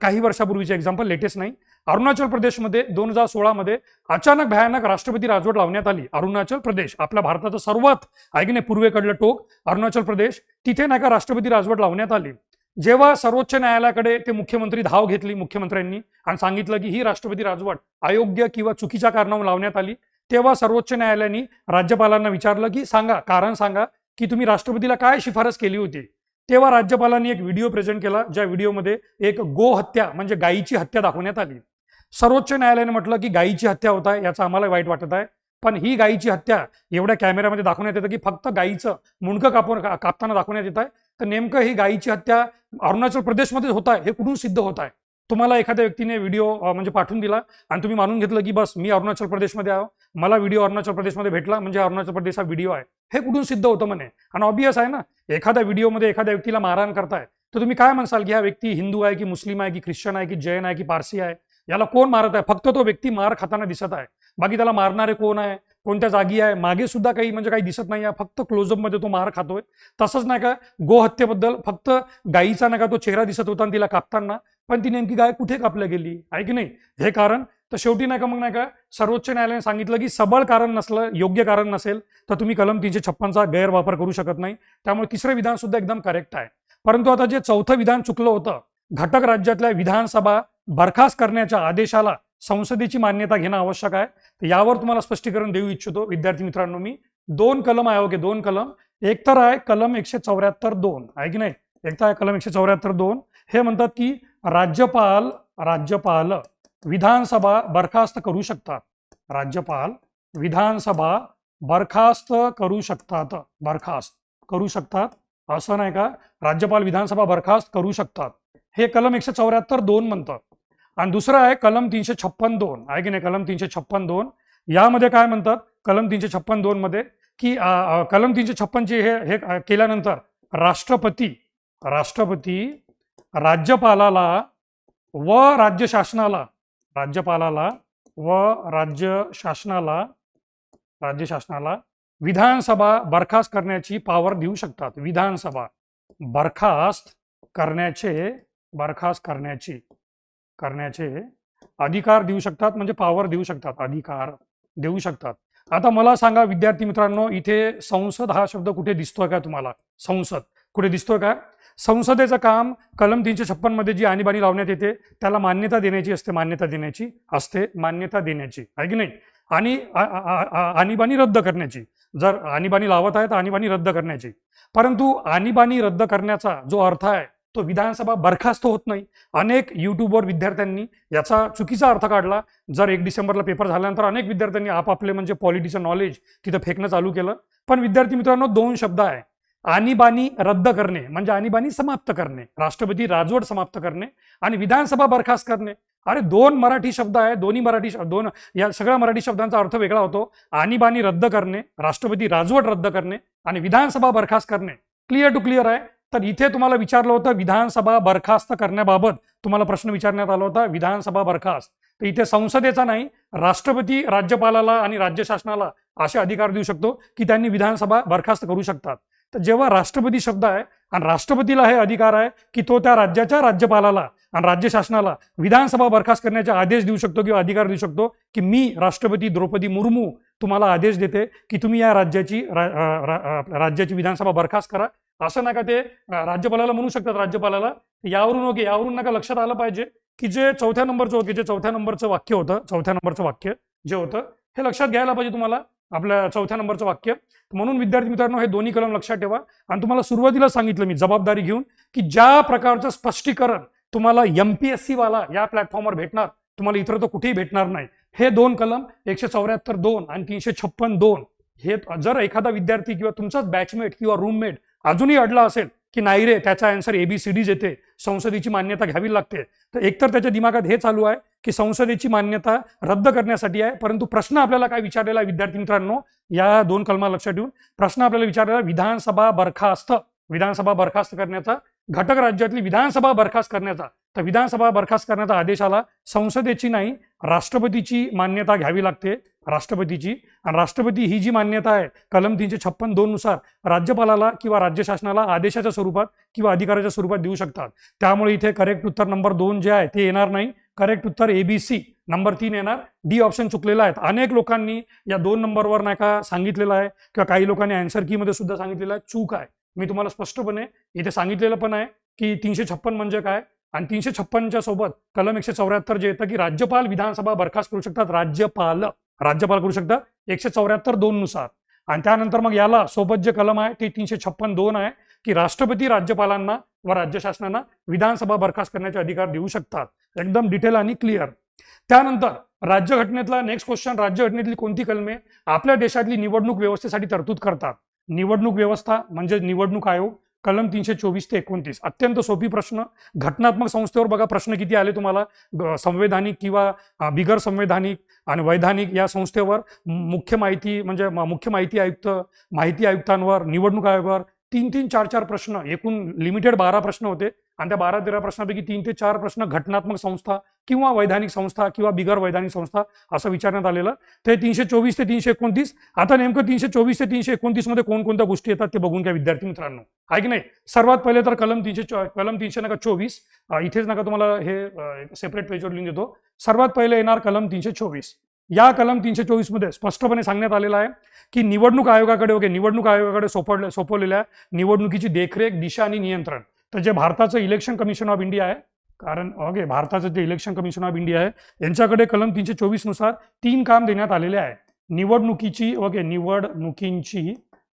काही वर्षापूर्वीचे एक्झाम्पल, लेटेस्ट नाही. अरुणाचल प्रदेशमध्ये 2016 मध्ये अचानक भयानक राष्ट्रपती राजवट लावण्यात आली. अरुणाचल प्रदेश आपल्या भारताचं सर्वात ऐकणे पूर्वेकडलं टोक अरुणाचल प्रदेश, तिथे नाही का राष्ट्रपती राजवट लावण्यात आली. जेव्हा सर्वोच्च न्यायालयाकडे ते मुख्यमंत्री धाव घेतली मुख्यमंत्र्यांनी आणि सांगितलं की ही राष्ट्रपती राजवट अयोग्य किंवा चुकीच्या कारणावरून लावण्यात आली, तेव्हा सर्वोच्च न्यायालयाने राज्यपालांना विचारलं की सांगा, कारण सांगा की तुम्ही राष्ट्रपतीला काय शिफारस केली होती. तेव्हा राज्यपालांनी एक व्हिडिओ प्रेझेंट केला, ज्या व्हिडिओमध्ये एक गो हत्या म्हणजे गायीची हत्या दाखवण्यात आली. सर्वोच्च न्यायालयाने म्हटलं की गायीची हत्या होत आहे, याचं आम्हाला वाईट वाटत आहे, पण ही गायीची हत्या एवढ्या कॅमेऱ्यामध्ये दाखवण्यात येतं की फक्त गायीचं मुंडकं कापताना दाखवण्यात येत आहे. तर नेमकं ही गायीची हत्या अरुणाचल प्रदेशमध्ये होत आहे हे कुठून सिद्ध होत आहे. तुम्हाला एखाद्या व्यक्तीने व्हिडिओ म्हणजे पाठवून दिला आणि तुम्ही मानून घेतलं की बस मी अरुणाचल प्रदेशमध्ये आहो, मला व्हिडिओ अरुणाचल प्रदेशमध्ये भेटला म्हणजे अरुणाचल प्रदेश हा व्हिडिओ आहे, हे कुठून सिद्ध होतं म्हणे. आणि ऑब्वियस आहे ना, एखाद्या व्हिडिओमध्ये एखाद्या व्यक्तीला मारहाण करताय तर तुम्ही काय म्हणसाल की हा व्यक्ती हिंदू आहे की मुस्लिम आहे की ख्रिश्चन आहे की जैन आहे की पारसी आहे, याला कोण मारत आहे. फक्त तो व्यक्ती मार खाताना दिसत आहे, बाकी त्याला मारणारे कोण आहे, कोणत्या जागी आहे, मागे सुद्धा काही म्हणजे काही दिसत नाही आहे, फक्त क्लोजअप मध्ये तो मार खातोय. तसंच नाही का गोहत्येबद्दल फक्त गायीचा नाही का तो चेहरा दिसत होता तिला कापताना, पण ती नेमकी गाय कुठे कापल्या गेली आहे की नाही हे कारण. तर शेवटी नाही का मग नाही का सर्वोच्च न्यायालयाने सांगितलं की सबळ कारण नसलं, योग्य कारण नसेल तर तुम्ही कलम 356चा गैरवापर करू शकत नाही. त्यामुळे तिसरं विधान सुद्धा एकदम करेक्ट आहे. परंतु आता जे चौथं विधान चुकलं होतं, घटक राज्यातल्या विधानसभा बरखास्त करण्याच्या आदेशाला संसदेची मान्यता घेणं आवश्यक आहे. तर यावर तुम्हाला स्पष्टीकरण देऊ इच्छितो विद्यार्थी मित्रांनो. मी 2 कलम आहे, ओके 2 कलम. एक तर आहे कलम 174(2) आहे की नाही, एक तर आहे कलम 174(2). हे म्हणतात की राज्यपाल विधानसभा बरखास्त करू शकतात. राज्यपाल विधानसभा बरखास्त करू शकतात असं नाही का, राज्यपाल विधानसभा बरखास्त करू शकतात, हे कलम 174(2) म्हणतात. आणि दुसरं आहे कलम 356(2) आहे की नाही, कलम 356(2). यामध्ये काय म्हणतात कलम 356(2) मध्ये की कलम 356 चे हे केल्यानंतर राष्ट्रपती राज्यपालाला व राज्य शासनाला विधानसभा बरखास्त करण्याची पॉवर देऊ शकतात. विधानसभा बरखास्त करण्याचे अधिकार देऊ शकतात, म्हणजे पॉवर देऊ शकतात, अधिकार देऊ शकतात. आता मला सांगा विद्यार्थी मित्रांनो, इथे संसद हा शब्द कुठे दिसतोय का तुम्हाला? संसद कुठे दिसतोय का? संसदेचं काम कलम 356 मध्ये जी आणीबाणी लावण्यात येते त्याला मान्यता देण्याची आहे की नाही, आणि आणीबाणी रद्द करण्याची. जर आणीबाणी लावत आहे तर आणीबाणी रद्द करण्याची. परंतु आणीबाणी रद्द करण्याचा जो अर्थ आहे तो विधानसभा बरखास्त होत नाही. अनेक युट्यूबवर विद्यार्थ्यांनी याचा चुकीचा अर्थ काढला. जर 1 डिसेंबरला पेपर झाल्यानंतर अनेक विद्यार्थ्यांनी आपापले म्हणजे पॉलिटिचं नॉलेज तिथं फेकणं चालू केलं. पण विद्यार्थी मित्रांनो, 2 शब्द आहे. आणीबाणी रद्द करणे म्हणजे आणीबाणी समाप्त करणे, राष्ट्रपती राजवट समाप्त करणे, आणि विधानसभा बरखास्त करणे. अरे 2 मराठी शब्द आहे, दोन या सगळ्या मराठी शब्दांचा अर्थ वेगळा होतो. आणीबाणी रद्द करणे, राष्ट्रपती राजवट रद्द करणे, आणि विधानसभा बरखास्त करणे. क्लिअर टू क्लिअर आहे. तर इथे तुम्हाला विचारलं होतं विधानसभा बरखास्त करण्याबाबत तुम्हाला प्रश्न विचारण्यात आला होता, विधानसभा बरखास्त. तर इथे संसदेचा नाही, राष्ट्रपती राज्यपालाला आणि राज्य शासनाला असे अधिकार देऊ शकतो की त्यांनी विधानसभा बरखास्त करू शकतात. तर जेव्हा राष्ट्रपती शब्द आहे आणि राष्ट्रपतीला हे अधिकार आहे की तो त्या राज्याच्या राज्यपालाला आणि राज्य शासनाला विधानसभा बरखास्त करण्याचे आदेश देऊ शकतो किंवा अधिकार देऊ शकतो की मी राष्ट्रपती द्रौपदी मुर्मू तुम्हाला आदेश देते की तुम्ही या राज्याची विधानसभा बरखास्त करा. असं नका ते राज्यपालाला म्हणू शकतात राज्यपालाला. यावरून नका लक्षात आलं पाहिजे की जे चौथ्या नंबरचं वाक्य होतं जे होतं हे लक्षात घ्यायला पाहिजे तुम्हाला, आपल्या चौथ्या नंबरचं वाक्य. म्हणून विद्यार्थी मित्रांनो हे दोन्ही कलम लक्षात ठेवा. आणि तुम्हाला सुरुवातीला सांगितलं मी जबाबदारी घेऊन की ज्या प्रकारचं स्पष्टीकरण तुम्हाला MPSC वाला या प्लॅटफॉर्मवर भेटणार, तुम्हाला इतर तर कुठेही भेटणार नाही. हे दोन कलम 174(2) आणि 356(2) हे जर एखादा विद्यार्थी किंवा तुमचाच बॅचमेट किंवा रूममेट अजूनही अडला असेल की नाही रे त्याचा आन्सर ABCD येते, संसदेची मान्यता घ्यावी लागते, तर एकतर त्याच्या दिमागात हे चालू आहे की संसदेची मान्यता रद्द करण्यासाठी आहे. परंतु प्रश्न आपल्याला काय विचारलेला आहे विद्यार्थी मित्रांनो, या दोन कलमा लक्षात ठेवून प्रश्न आपल्याला विचारलेला विधानसभा बरखास्त करण्याचा, घटक राज्यातली विधानसभा बरखास्त करण्याचा. तर विधानसभा बरखास्त करण्याचा आदेश आला, संसदेची नाही राष्ट्रपतीची मान्यता घ्यावी लागते, राष्ट्रपतीची. आणि राष्ट्रपती ही जी मान्यता आहे कलम 356(2) नुसार राज्यपालाला किंवा राज्य शासनाला आदेशाच्या स्वरूपात किंवा अधिकाराच्या स्वरूपात देऊ शकतात. त्यामुळे इथे करेक्ट उत्तर नंबर 2 जे आहे ते येणार नाही. करेक्ट उत्तर ABC नंबर 3 येणार. डी ऑप्शन चुकलेला आहे. अनेक लोकांनी या 2 नंबरवर नाही का सांगितलेलं आहे किंवा काही लोकांनी आन्सर की मध्ये सुद्धा सांगितलेलं आहे, चूक आहे. मी तुम्हाला स्पष्टपणे इथे सांगितलेलं पण आहे की 356 म्हणजे काय, आणि 356च्या सोबत कलम 174 जे येतं की राज्यपाल विधानसभा बरखास्त करू शकतात, राज्यपाल करू शकतात 174(2) नुसार. आणि त्यानंतर मग याला सोबत जे कलम आहे ते 356(2) आहे की राष्ट्रपती राज्यपालांना व राज्य शासनांना विधानसभा बरखास्त करण्याचे अधिकार देऊ शकतात. एकदम डिटेल आणि क्लिअर. त्यानंतर राज्यघटनेतला नेक्स्ट क्वेश्चन, राज्यघटनेतली कोणती कलमे आपल्या देशातली निवडणूक व्यवस्थेसाठी तरतूद करतात? निवडणूक व्यवस्था म्हणजे निवडणूक आयोग, कलम 324 ते 29. अत्यंत सोपी प्रश्न. घटनात्मक संस्थेवर बघा प्रश्न किती आले तुम्हाला, संवैधानिक किंवा बिगर संवैधानिक आणि वैधानिक या संस्थेवर मुख्य माहिती आयुक्त, माहिती आयुक्तांवर, निवडणूक आयोगावर 3-3, 4-4 प्रश्न, एकूण लिमिटेड 12 प्रश्न होते. आणि त्या 12-13 प्रश्नापैकी 3 ते 4 प्रश्न घटनात्मक संस्था किंवा वैधानिक संस्था किंवा बिगर वैधानिक संस्था असं विचारण्यात आलेलं. ते 324 ते 329. आता नेमकं 324 ते 329 मध्ये कोणकोणत्या गोष्टी येतात ते बघून घ्या विद्यार्थी मित्रांनो, आहे की नाही. सर्वात पहिले तर कलम 324 इथेच नका तुम्हाला हे सेपरेट पेजवर लिहून देतो. सर्वात पहिले येणार कलम 324. या कलम 324 मध्ये स्पष्टपणे सांगण्यात आलेलं आहे की निवडणूक आयोगाकडे सोपवलेल्या निवडणुकीची देखरेख, दिशा आणि नियंत्रण. तर जे भारताचं इलेक्शन कमिशन ऑफ इंडिया आहे, भारताचं जे इलेक्शन कमिशन ऑफ इंडिया आहे यांच्याकडे कलम 324 नुसार 3 काम देण्यात आलेले आहे. निवडणुकीची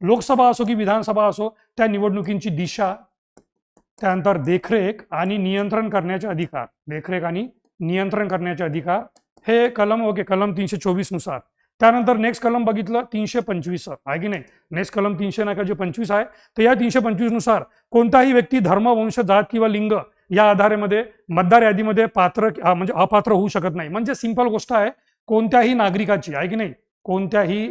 लोकसभा असो की विधानसभा असो त्या निवडणुकींची दिशा, त्यानंतर देखरेख आणि नियंत्रण करण्याचे अधिकार, हे कलम 324 नुसार. त्यानंतर नेक्स्ट कलम बघितलं 325 आहे की नाही. नेक्स्ट कलम 325 आहे. तर या 325 नुसार कोणताही व्यक्ती धर्म, वंश, जात किंवा लिंग या आधारामध्ये मतदार यादीमध्ये अपात्र होऊ शकत नाही. म्हणजे सिंपल गोष्ट आहे, कोणत्याही नागरिकाची, आहे की नाही, कोणत्याही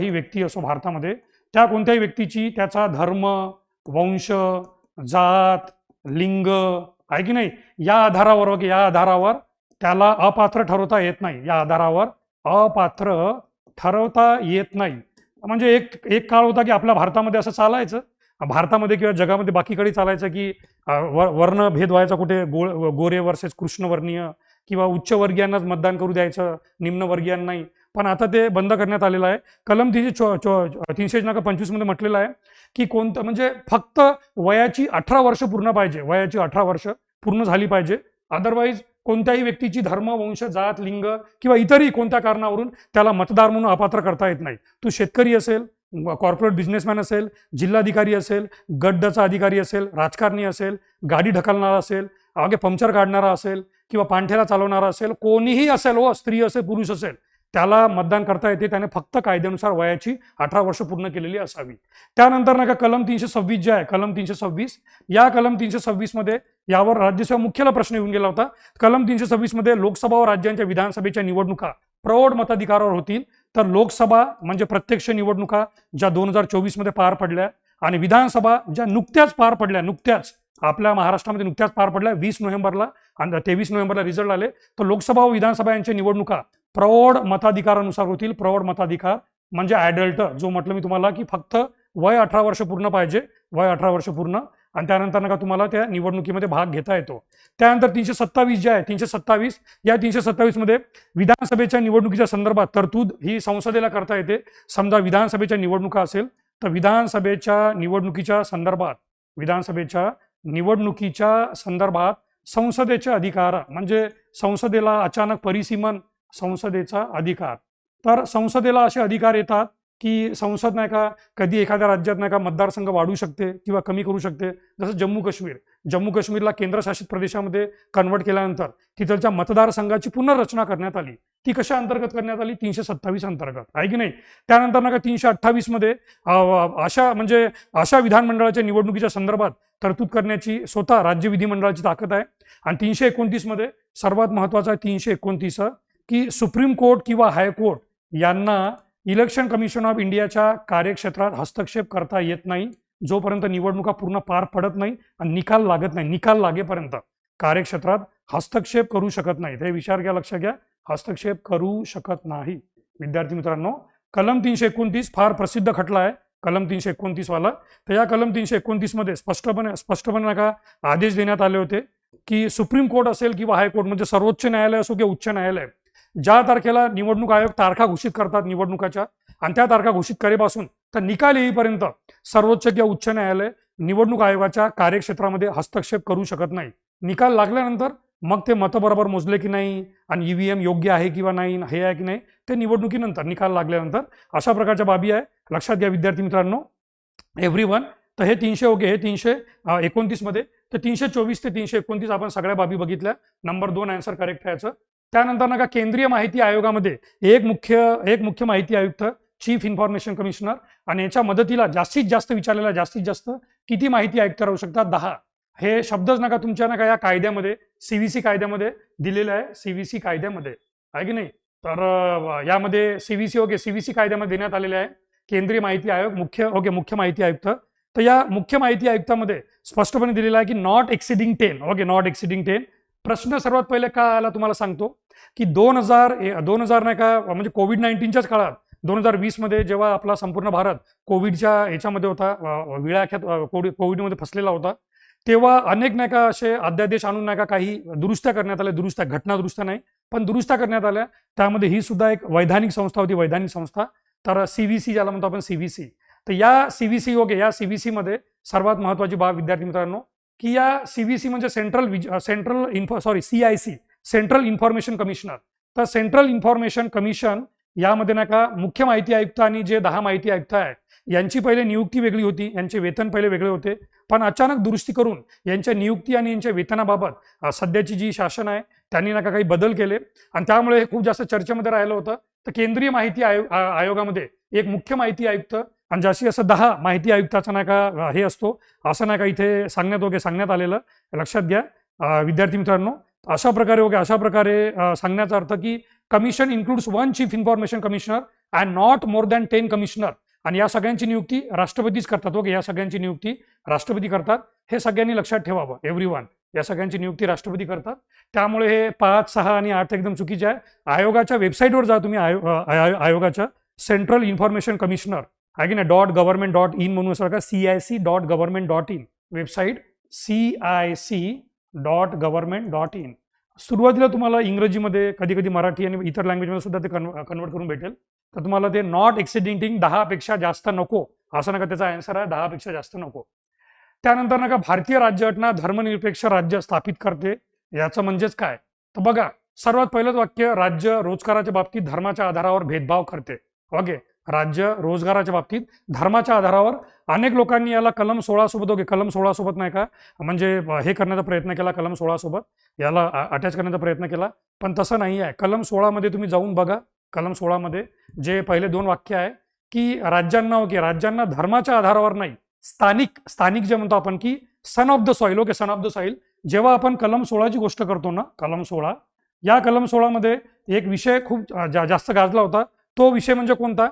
व्यक्ती असो भारतामध्ये, त्या कोणत्याही व्यक्तीची त्याचा धर्म, वंश, जात, लिंग, आहे की नाही, या आधारावर त्याला अपात्र ठरवता येत नाही. या आधारावर अपात्र ठरवता येत नाही. म्हणजे एक काळ होता की आपल्या भारतामध्ये असं चालायचं, भारतामध्ये किंवा जगामध्ये बाकीकडे चालायचं की वर्ण भेद व्हायचा, कुठे गोरे वर्सेस कृष्णवर्णीय किंवा उच्चवर्गीयांनाच मतदान करू द्यायचं, निम्नवर्गीयांना नाही. पण आता ते बंद करण्यात आलेलं आहे. कलम 325 मध्ये म्हटलेलं आहे की कोणतं, म्हणजे फक्त वयाची 18 वर्ष पूर्ण पाहिजे, वयाची 18 वर्ष पूर्ण झाली पाहिजे. अदरवाईज कोणत्याही व्यक्तीची धर्म, वंश, जात, लिंग किंवा इतरही कोणत्या कारणावरून त्याला मतदार म्हणून अपात्र करता येत नाही. तू शेतकरी असेल, कॉर्पोरेट बिझनेसमॅन असेल, जिल्हाधिकारी असेल, गटचा अधिकारी असेल, राजकारणी असेल, गाडी ढकलणारा असेल, पंक्चर काढणारा असेल किंवा पाणठेला चालवणारा असेल, कोणीही असेल, स्त्री असेल, पुरुष असेल, त्याला मतदान करता येते. त्याने फक्त कायद्यानुसार वयाची 18 वर्ष पूर्ण केलेली असावी. त्यानंतर नका कलम 326 जे आहे, कलम 326, या कलम 326 मध्ये यावर राज्यसेवा मुख्याला प्रश्न येऊन गेला होता. कलम 326 मध्ये लोकसभा व राज्यांच्या विधानसभेच्या निवडणुका प्रौढ मताधिकारावर होतील. तर लोकसभा म्हणजे प्रत्यक्ष निवडणुका ज्या 2024 मध्ये पार पडल्या, आणि विधानसभा ज्या नुकत्याच पार पडल्या, आपल्या महाराष्ट्रामध्ये नुकत्याच पार पडल्या 20 नोव्हेंबरला आणि 23 नोव्हेंबरला रिझल्ट आले. तर लोकसभा व विधानसभा यांच्या निवडणुका प्रौढ मताधिकारानुसार होतील. प्रौढ मताधिकार म्हणजे ॲडल्ट, जो म्हटलं मी तुम्हाला की फक्त वय 18 वर्ष पूर्ण पाहिजे, वय 18 वर्ष पूर्ण, आणि त्यानंतर का तुम्हाला त्या निवडणुकीमध्ये भाग घेता येतो. त्यानंतर 327 जे आहे 327, या 327 मध्ये विधानसभेच्या निवडणुकीच्या संदर्भात तरतूद ही संसदेला करता येते. समजा विधानसभेच्या निवडणुका असेल तर विधानसभेच्या निवडणुकीच्या संदर्भात संसदेचे अधिकार, म्हणजे संसदेला अचानक परिसीमन संसदेचा अधिकार. तर संसदेला असे अधिकार येतात की संसद नाही का कधी एखाद्या राज्यात नाही का मतदारसंघ वाढवू शकते किंवा कमी करू शकते. जसं जम्मू काश्मीरला केंद्रशासित प्रदेशामध्ये कन्वर्ट केल्यानंतर तिथलच्या मतदारसंघाची पुनर्रचना करण्यात आली. ती कशा अंतर्गत करण्यात आली? 327 अंतर्गत, आहे की नाही. त्यानंतर नका 328 मध्ये अशा विधानमंडळाच्या निवडणुकीच्या संदर्भात तरतूद करण्याची स्वतः राज्य विधिमंडळाची ताकद आहे. आणि 329 मध्ये सर्वात महत्वाचा आहे 329 की सुप्रीम कोर्ट किंवा हायकोर्ट यांना इलेक्शन कमिशन ऑफ इंडियाच्या कार्यक्षेत्रात हस्तक्षेप करता येत नाही जोपर्यंत निवडणुका पूर्ण पार पडत नाही आणि निकाल लागत नाही. निकाल लागेपर्यंत कार्यक्षेत्रात हस्तक्षेप करू शकत नाही. हे विचार घ्या, लक्षात घ्या, हस्तक्षेप करू शकत नाही. विद्यार्थी मित्रांनो, कलम 329 फार प्रसिद्ध खटला आहे, कलम 329 वाला. तर या कलम 329 मध्ये स्पष्टपणे नका आदेश देण्यात आले होते की सुप्रीम कोर्ट असेल किंवा हायकोर्ट, म्हणजे सर्वोच्च न्यायालय असो किंवा उच्च न्यायालय, ज्या तारखेला निवडणूक आयोग तारखा घोषित करतात निवडणुकाच्या, आणि त्या तारखा घोषित करेपासून तर निकाल येईपर्यंत सर्वोच्च किंवा उच्च न्यायालय निवडणूक आयोगाच्या कार्यक्षेत्रामध्ये हस्तक्षेप करू शकत नाही. निकाल लागल्यानंतर मग ते मतं बरोबर मोजले की नाही आणि ईव्हीएम योग्य आहे किंवा नाही, हे आहे की नाही, ते निवडणुकीनंतर निकाल लागल्यानंतर अशा प्रकारच्या बाबी आहे. लक्षात घ्या विद्यार्थी मित्रांनो, एव्हरीवन. तर हे 300 ओके, हे 329 मध्ये. तर 324 ते 329 आपण सगळ्या बाबी बघितल्या. नंबर 2 आन्सर करेक्ट आहे याचं. त्यानंतर नका केंद्रीय माहिती आयोगामध्ये एक मुख्य माहिती आयुक्त, चीफ इन्फॉर्मेशन कमिशनर, आणि याच्या मदतीला जास्तीत जास्त किती माहिती आयुक्त राहू शकतात? 10. हे शब्दच नका तुमच्या नका या कायद्यामध्ये, सीव्हीसी कायद्यामध्ये दिलेले आहे, सीव्हीसी कायद्यामध्ये, आहे की नाही. तर यामध्ये सीव्हीसी कायद्यामध्ये देण्यात आलेले आहे केंद्रीय माहिती आयोग, मुख्य माहिती आयुक्त. तर या मुख्य माहिती आयुक्तामध्ये स्पष्टपणे दिलेलं आहे की नॉट एक्सिडिंग 10. प्रश्न सर्वात पहिले काय आला तुम्हाला सांगतो की 2000 नाही का, म्हणजे कोविड-19च्याच काळात 2020 मध्ये जेव्हा आपला संपूर्ण भारत कोविडच्या याच्यामध्ये होता, विळाख्यात कोविडमध्ये फसलेला होता, तेव्हा अनेक नाही का असे अध्यादेश आणून नाही का काही दुरुस्त्या करण्यात आल्या. घटना दुरुस्त्या नाही पण दुरुस्त्या करण्यात आल्या. त्यामध्ये ही सुद्धा एक वैधानिक संस्था होती, तर सीव्हीसी ज्याला म्हणतो आपण, सीव्हीसी. तर या सीव्हीसी मध्ये सर्वात महत्वाची बाब विद्यार्थी मित्रांनो की या सीव्हीसी म्हणजे CIC, सेंट्रल इन्फॉर्मेशन कमिशनर. तर सेंट्रल इन्फॉर्मेशन कमिशन यामध्ये नका मुख्य माहिती आयुक्त आणि जे 10 माहिती आयुक्त आहे यांची पहिले नियुक्ती वेगळी होती, यांचे वेतन पहिले वेगळे होते, पण अचानक दुरुस्ती करून यांच्या नियुक्ती आणि यांच्या वेतनाबाबत सध्याची जी शासन आहे त्यांनी नका काही बदल केले आणि त्यामुळे हे खूप जास्त चर्चेमध्ये राहिलं होतं. तर केंद्रीय माहिती आयोगामध्ये एक मुख्य माहिती आयुक्त आणि जास्तीत जास्त 10 माहिती आयुक्ताचा नाही का हे असतो, असं नाही का इथे सांगण्यात आलेलं. लक्षात घ्या विद्यार्थी मित्रांनो, अशा प्रकारे सांगण्याचा अर्थ की commission includes 1 chief information commissioner and not more than 10 commissioner. आणि या सगळ्यांची नियुक्ती राष्ट्रपतीच करतात. या सगळ्यांची नियुक्ती राष्ट्रपती करतात, हे सगळ्यांनी लक्षात ठेवावं एव्हरीवन. या सगळ्यांची नियुक्ती राष्ट्रपती करतात. त्यामुळे हे 5, 6 आणि 8 एकदम चुकीचे आहे. आयोगाच्या वेबसाईटवर जा तुम्ही, आयोगाच्या सेंट्रल इन्फॉर्मेशन कमिशनर आहे की नाही .government.in म्हणून असं CIC.government.in वेबसाईट, CIC.government.in. सुरुवातीला तुम्हाला इंग्रजीमध्ये, कधी मराठी आणि इतर लँग्वेजमध्ये सुद्धा ते कन्वर्ट करून भेटेल. तर तुम्हाला ते नॉट एक्सिडिंग 10 पेक्षा जास्त नको असं नका, त्याचा आन्सर आहे 10 पेक्षा जास्त नको. त्यानंतर नका भारतीय राज्यघटना धर्मनिरपेक्ष राज्य स्थापित करते, याचं म्हणजेच काय? तर बघा, सर्वात पहिलंच वाक्य, राज्य रोजगाराच्या बाबतीत धर्माच्या आधारावर भेदभाव करते. ओके, राज्य रोजगाराच्या बाबतीत धर्माच्या आधारावर. अनेक लोकांनी याला कलम 16 सोबत कलम 16 सोबत नाही का म्हणजे हे करण्याचा प्रयत्न केला, कलम 16 सोबत याला अटॅच करण्याचा प्रयत्न केला, पण तसं नाही आहे. कलम 16 मध्ये तुम्ही जाऊन बघा, कलम 16 मध्ये जे पहिले 2 वाक्य आहे की राज्यांना धर्माच्या आधारावर नाही, स्थानिक जे म्हणतो आपण की सन ऑफ द सॉइल. जेव्हा आपण कलम 16 ची गोष्ट करतो ना, कलम 16, या कलम 16 मध्ये एक विषय खूप जास्त गाजला होता. तो विषय म्हणजे कोणता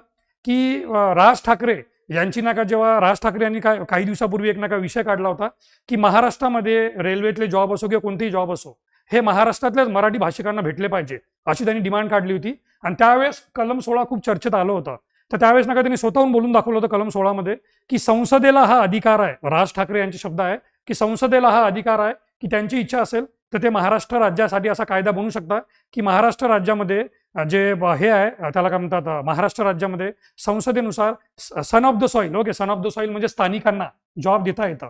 की राज ठाकरे यांची नाका, जेव्हा राज ठाकरे यांनी काही दिवसापूर्वी एक नाका विषय काढला होता की महाराष्ट्रामध्ये रेल्वेतले जॉब असो किंवा कोणतेही जॉब असो, हे महाराष्ट्रातल्याच मराठी भाषिकांना भेटले पाहिजे, अशी त्यांनी डिमांड काढली होती. आणि त्यावेळेस कलम 16 खूप चर्चेत आलं होतं. तर त्यावेळेस नका त्यांनी स्वतःहून बोलून दाखवलं होतं कलम 16 मध्ये की संसदेला हा अधिकार आहे, राज ठाकरे यांचे शब्द आहे की संसदेला हा अधिकार आहे की त्यांची इच्छा असेल तर ते महाराष्ट्र राज्यासाठी असा कायदा बनवू शकतात की महाराष्ट्र राज्यामध्ये जे हे आहे त्याला काय म्हणतात, महाराष्ट्र राज्यामध्ये संसदेनुसार son of the soil, okay, son of the soil म्हणजे स्थानिकांना जॉब देता येतं,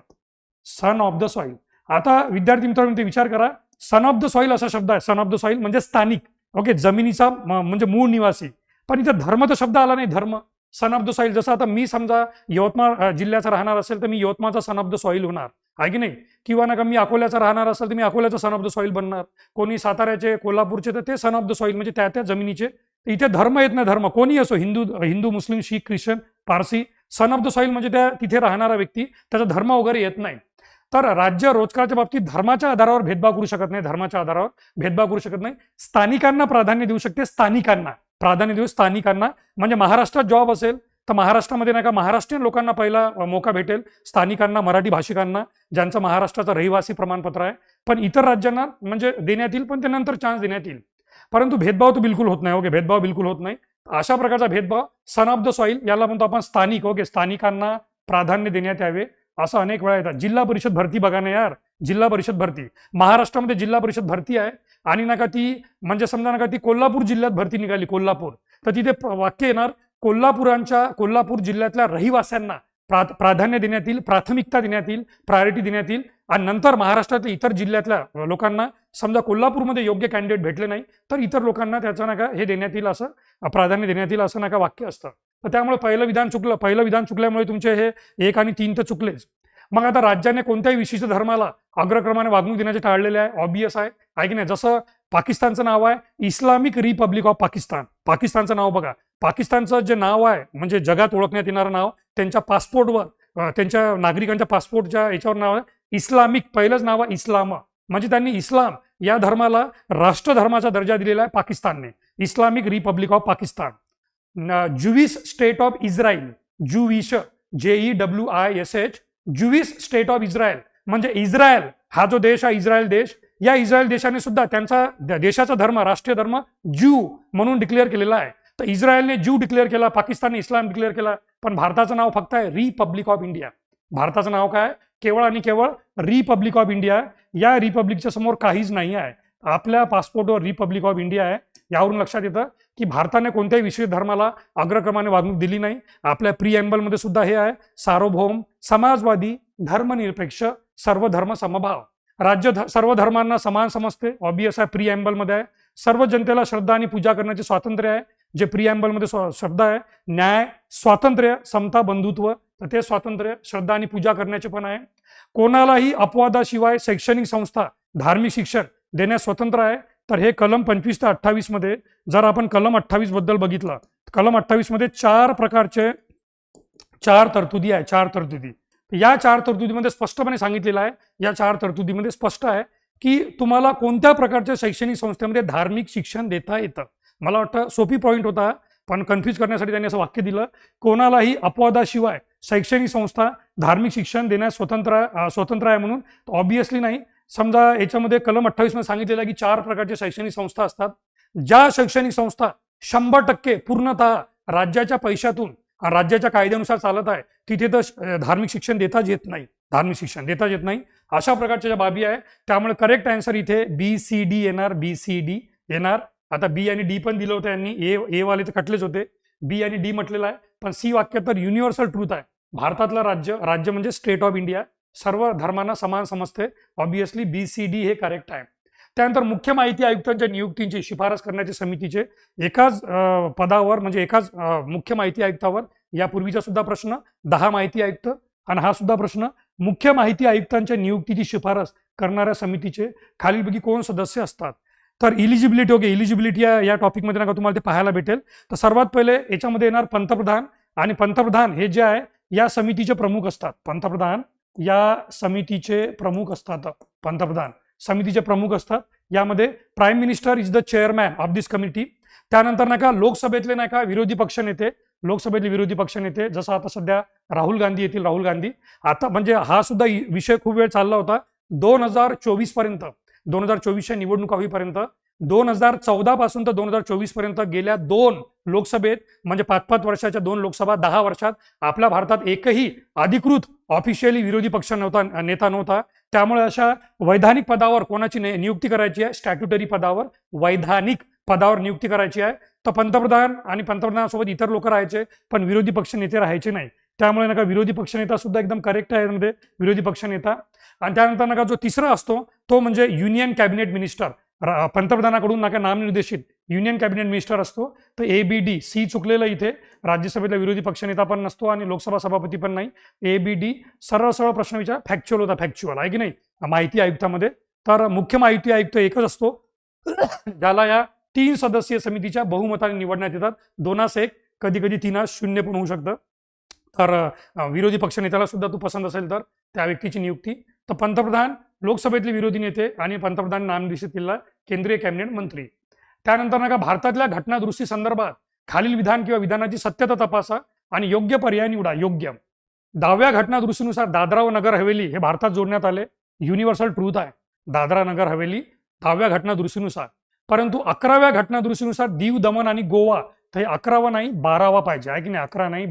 सन ऑफ द सॉईल. आता विद्यार्थी मित्रांनो ते विचार करा, सन ऑफ द सॉईल असा शब्द आहे, सन ऑफ द सॉईल म्हणजे स्थानिक, ओके, जमिनीचा म्हणजे मूळ निवासी. पण इथे धर्मचा शब्द आला नाही, धर्म, सन ऑफ द सॉईल. जसं आता मी समजा यवतमाळ जिल्ह्याचा राहणार असेल तर मी यवतमाळचा सन ऑफ द सॉईल होणार आहे की नाही, किंवा नका मी अकोल्याचा राहणार असेल तर मी अकोल्याचा सन ऑफ द सॉईल बनणार, कोणी साताऱ्याचे कोल्हापूरचे तर ते सन ऑफ द सॉईल म्हणजे त्या त्या जमिनीचे. इथे धर्म येत नाही, धर्म कोणी असो, Hindu Muslim Sikh Christian Parsi, son of the soil म्हणजे त्या तिथे राहणारा व्यक्ती, त्याचा धर्म वगैरे येत नाही. तर राज्य रोजगाराच्या बाबतीत धर्माच्या आधारावर भेदभाव करू शकत नाही, धर्माच्या आधारावर भेदभाव करू शकत नाही. स्थानिकांना प्राधान्य देऊ शकते, स्थानिकांना प्राधान्य देऊ, स्थानिकांना म्हणजे महाराष्ट्रात जॉब असेल तर महाराष्ट्रामध्ये नाही का महाराष्ट्रीयन लोकांना पहिला मौका भेटेल, स्थानिकांना, मराठी भाषिकांना ज्यांचं महाराष्ट्राचं रहिवासी प्रमाणपत्र आहे. पण इतर राज्यांना म्हणजे देण्यात येईल, पण त्यानंतर चान्स देण्यात येईल. परंतु भेदभाव तर बिलकुल होत नाही, ओके, भेदभाव बिलकुल होत नाही. अशा प्रकारचा भेदभाव सन ऑफ द सॉईल याला म्हणतो आपण स्थानिक, ओके, स्थानिकांना प्राधान्य देण्यात यावे असं अनेक वेळा येतात. जिल्हा परिषद भरती बघा ना यार, जिल्हा परिषद भरती महाराष्ट्रामध्ये जिल्हा परिषद भरती आहे आणि नका ती म्हणजे समजा नका ती कोल्हापूर जिल्ह्यात भरती निघाली, कोल्हापूर, तर तिथे वाक्य येणार कोल्हापूर जिल्ह्यातल्या रहिवाशांना प्राधान्य देण्यात येईल, प्राथमिकता देण्यात येईल, प्रायोरिटी देण्यात येईल. आणि नंतर महाराष्ट्रातल्या इतर जिल्ह्यातल्या लोकांना समजा कोल्हापूरमध्ये योग्य कॅन्डिडेट भेटले नाही तर इतर लोकांना त्याचं नका हे देण्यात येईल, असं प्राधान्य देण्यात येईल असं नका वाक्य असतं. तर त्यामुळे पहिलं विधान चुकल्यामुळे तुमचे हे 1 आणि 3 तर चुकलेच. मग आता राज्याने कोणत्याही विशिष्ट धर्माला अग्रक्रमाने वागणूक देण्याचे टाळलेले आहे, ऑब्वियस आहे की नाही. जसं पाकिस्तानचं नाव आहे इस्लामिक रिपब्लिक ऑफ पाकिस्तान, पाकिस्तानचं नाव बघा, पाकिस्तानचं जे नाव आहे म्हणजे जगात ओळखण्यात येणारं नाव, त्यांच्या पासपोर्टवर त्यांच्या नागरिकांच्या पासपोर्टच्या याच्यावर नाव आहे इस्लामिक, पहिलंच नाव आहे इस्लाम, म्हणजे त्यांनी इस्लाम या धर्माला राष्ट्रधर्माचा दर्जा दिलेला आहे पाकिस्तानने, Islamic Republic of Pakistan. Jewish state of Israel, Jewish JEWISH, Jewish state of Israel म्हणजे इस्रायल हा जो देश आहे, इस्रायल देश, या इस्रायल देशाने सुद्धा त्यांचा देशाचा धर्म, राष्ट्रीय धर्म ज्यू म्हणून डिक्लेअर केलेला आहे. तर इस्रायलने ज्यू डिक्लेअर केला, पाकिस्तानने इस्लाम डिक्लेअर केला, पण भारताचं नाव फक्त आहे रिपब्लिक ऑफ इंडिया. भारताचं नाव काय, केवळ आणि केवळ रिपब्लिक ऑफ इंडिया. या रिपब्लिकच्या समोर काहीच नाही आहे, आपल्या पासपोर्टवर रिपब्लिक ऑफ इंडिया आहे. यावरून लक्षात येतं की भारताने कोणत्याही विशेष धर्माला अग्रक्रमाने वागणूक दिली नाही. आपल्या प्रिएम्बलमध्ये सुद्धा हे आहे, सार्वभौम, समाजवादी, धर्मनिरपेक्ष, सर्व धर्म समभाव, राज्य सर्व धर्मांना समान समजते, ऑब्वियस आहे, प्रिएम्बलमध्ये आहे. सर्व जनतेला श्रद्धा आणि पूजा करण्याचे स्वातंत्र्य आहे, जे प्रिएम्बलमध्ये शब्द आहे. न्याय, स्वातंत्र्य, समता, बंधुत्व, तर ते स्वातंत्र्य श्रद्धा आणि पूजा करण्याचे पण आहे. कोणालाही अपवादाशिवाय शैक्षणिक संस्था, धार्मिक शिक्षण देण्यास स्वतंत्र आहे. तर हे कलम 25 ते 28 मध्ये जर आपण कलम 28 बद्दल बघितलं, कलम 28 मध्ये 4 प्रकारचे 4 तरतुदी आहे, 4 तरतुदी. या 4 तरतुदीमध्ये स्पष्टपणे सांगितलेलं आहे, या 4 तरतुदीमध्ये स्पष्ट आहे की तुम्हाला कोणत्या प्रकारच्या शैक्षणिक संस्थेमध्ये धार्मिक शिक्षण देता येतं. मला वाटतं सोपी पॉईंट होता, पण कन्फ्यूज करण्यासाठी त्यांनी असं वाक्य दिलं, कोणालाही अपवादाशिवाय शैक्षणिक संस्था धार्मिक शिक्षण देण्यास स्वतंत्र आहे म्हणून. ऑब्विसली नाही. समजा याच्यामध्ये कलम 28 मध्ये सांगितलेलं आहे की 4 प्रकारच्या शैक्षणिक संस्था असतात. ज्या शैक्षणिक संस्था 100% पूर्णतः राज्याच्या पैशातून, राज्याच्या कायद्यानुसार चालत आहे, तिथे तर धार्मिक शिक्षण देताच येत नाही, धार्मिक शिक्षण देताच येत नाही. अशा प्रकारच्या ज्या बाबी आहे, त्यामुळे करेक्ट आन्सर इथे BCD येणार, BCD येणार. आता बी आणि डी पण दिलं होतं यांनी, ए वाले तर कटलेच होते, बी आणि डी म्हटलेलं आहे. पण सी वाक्य तर युनिव्हर्सल ट्रूथ आहे, भारतातलं राज्य म्हणजे स्टेट ऑफ इंडिया, सर्व धर्मांना समान समजते. ऑब्विसली BCD हे करेक्ट आहे. त्यानंतर मुख्य माहिती आयुक्तांच्या नियुक्तीची शिफारस करण्याच्या समितीचे एकाच पदावर म्हणजे एकाच मुख्य माहिती आयुक्तावर, यापूर्वीचा सुद्धा प्रश्न 10 माहिती आयुक्त आणि हा सुद्धा प्रश्न, मुख्य माहिती आयुक्तांच्या नियुक्तीची शिफारस करणाऱ्या समितीचे खालीलपैकी कोण सदस्य असतात. तर इलिजिबिलिटी, ओके, इलिजिबिलिटी या टॉपिकमध्ये नका तुम्हाला ते पाहायला भेटेल. तर सर्वात पहिले याच्यामध्ये येणार पंतप्रधान, आणि पंतप्रधान हे जे आहे या समितीचे प्रमुख असतात. पंतप्रधान या समितीचे प्रमुख असतात, पंतप्रधान समितीचे प्रमुख असतात. यामध्ये prime minister is the chairman of this committee. त्यानंतर नाही का लोकसभेतले नाही का विरोधी पक्षनेते, लोकसभेतले विरोधी पक्षनेते, जसं आता सध्या राहुल गांधी येतील, राहुल गांधी. आता म्हणजे हा सुद्धा विषय खूप वेळ चालला होता. 2024 पर्यंत, 2024च्या निवडणुका होईपर्यंत 2014 पासून तर 2024 पर्यंत गेल्या 2 लोकसभेत म्हणजे 5-5 वर्षाच्या 2 लोकसभा 10 वर्षात आपल्या भारतात एकही अधिकृत ऑफिशियली विरोधी पक्ष नव्हता, नेता नव्हता. त्यामुळे अशा वैधानिक पदावर कोणाची नियुक्ती करायची आहे, स्टॅट्युटरी पदावर, वैधानिक पदावर नियुक्ती करायची आहे, तर पंतप्रधान आणि पंतप्रधानासोबत इतर लोक राहायचे, पण विरोधी पक्ष नेते राहायचे नाही. त्यामुळे नका विरोधी पक्षनेता सुद्धा एकदम करेक्ट आहे यामध्ये, विरोधी पक्षनेता. आणि त्यानंतर नका जो तिसरा असतो तो म्हणजे युनियन कॅबिनेट मिनिस्टर, पंतप्रधानाकडून नका नामनिर्देशित युनियन कॅबिनेट मिनिस्टर असतो. तर ABD, सी चुकलेलं इथे, राज्यसभेतला विरोधी पक्षनेता पण नसतो आणि लोकसभा सभापती पण नाही. ABD सरळ सरळ प्रश्न विचार, फॅक्च्युअल होता, फॅक्च्युअल आहे की नाही माहिती आयुक्तामध्ये. तर मुख्य माहिती आयुक्त एकच असतो ज्याला या 3 सदस्यीय समितीच्या बहुमताने निवडण्यात येतात. 2-1, कधी कधी 3-0 पण होऊ शकतं. तर विरोधी पक्षनेत्याला सुद्धा तू पसंत असेल तर त्या व्यक्तीची नियुक्ती. तर पंतप्रधान, लोकसभेतले विरोधी नेते आणि पंतप्रधान नामनिर्देशित केलेला केंद्रीय कॅबिनेट मंत्री. त्यानंतर नका भारतातल्या घटना दुरुस्ती संदर्भात खालील विधान किंवा विधानाची सत्यता तपासा आणि योग्य पर्याय निवडा. योग्य 10व्या घटना दुरुस्तीनुसार दादरा व नगर हवेली हे भारतात जोडण्यात आले. युनिव्हर्सल ट्रूथ आहे, दादरा नगर हवेली 10व्या घटना दुरुस्तीनुसार. परंतु 11व्या घटना दुरुस्तीनुसार दीव दमण आणि गोवा, तर हे 11वा नाही 12वा पाहिजे आहे की नाही, 11 नाही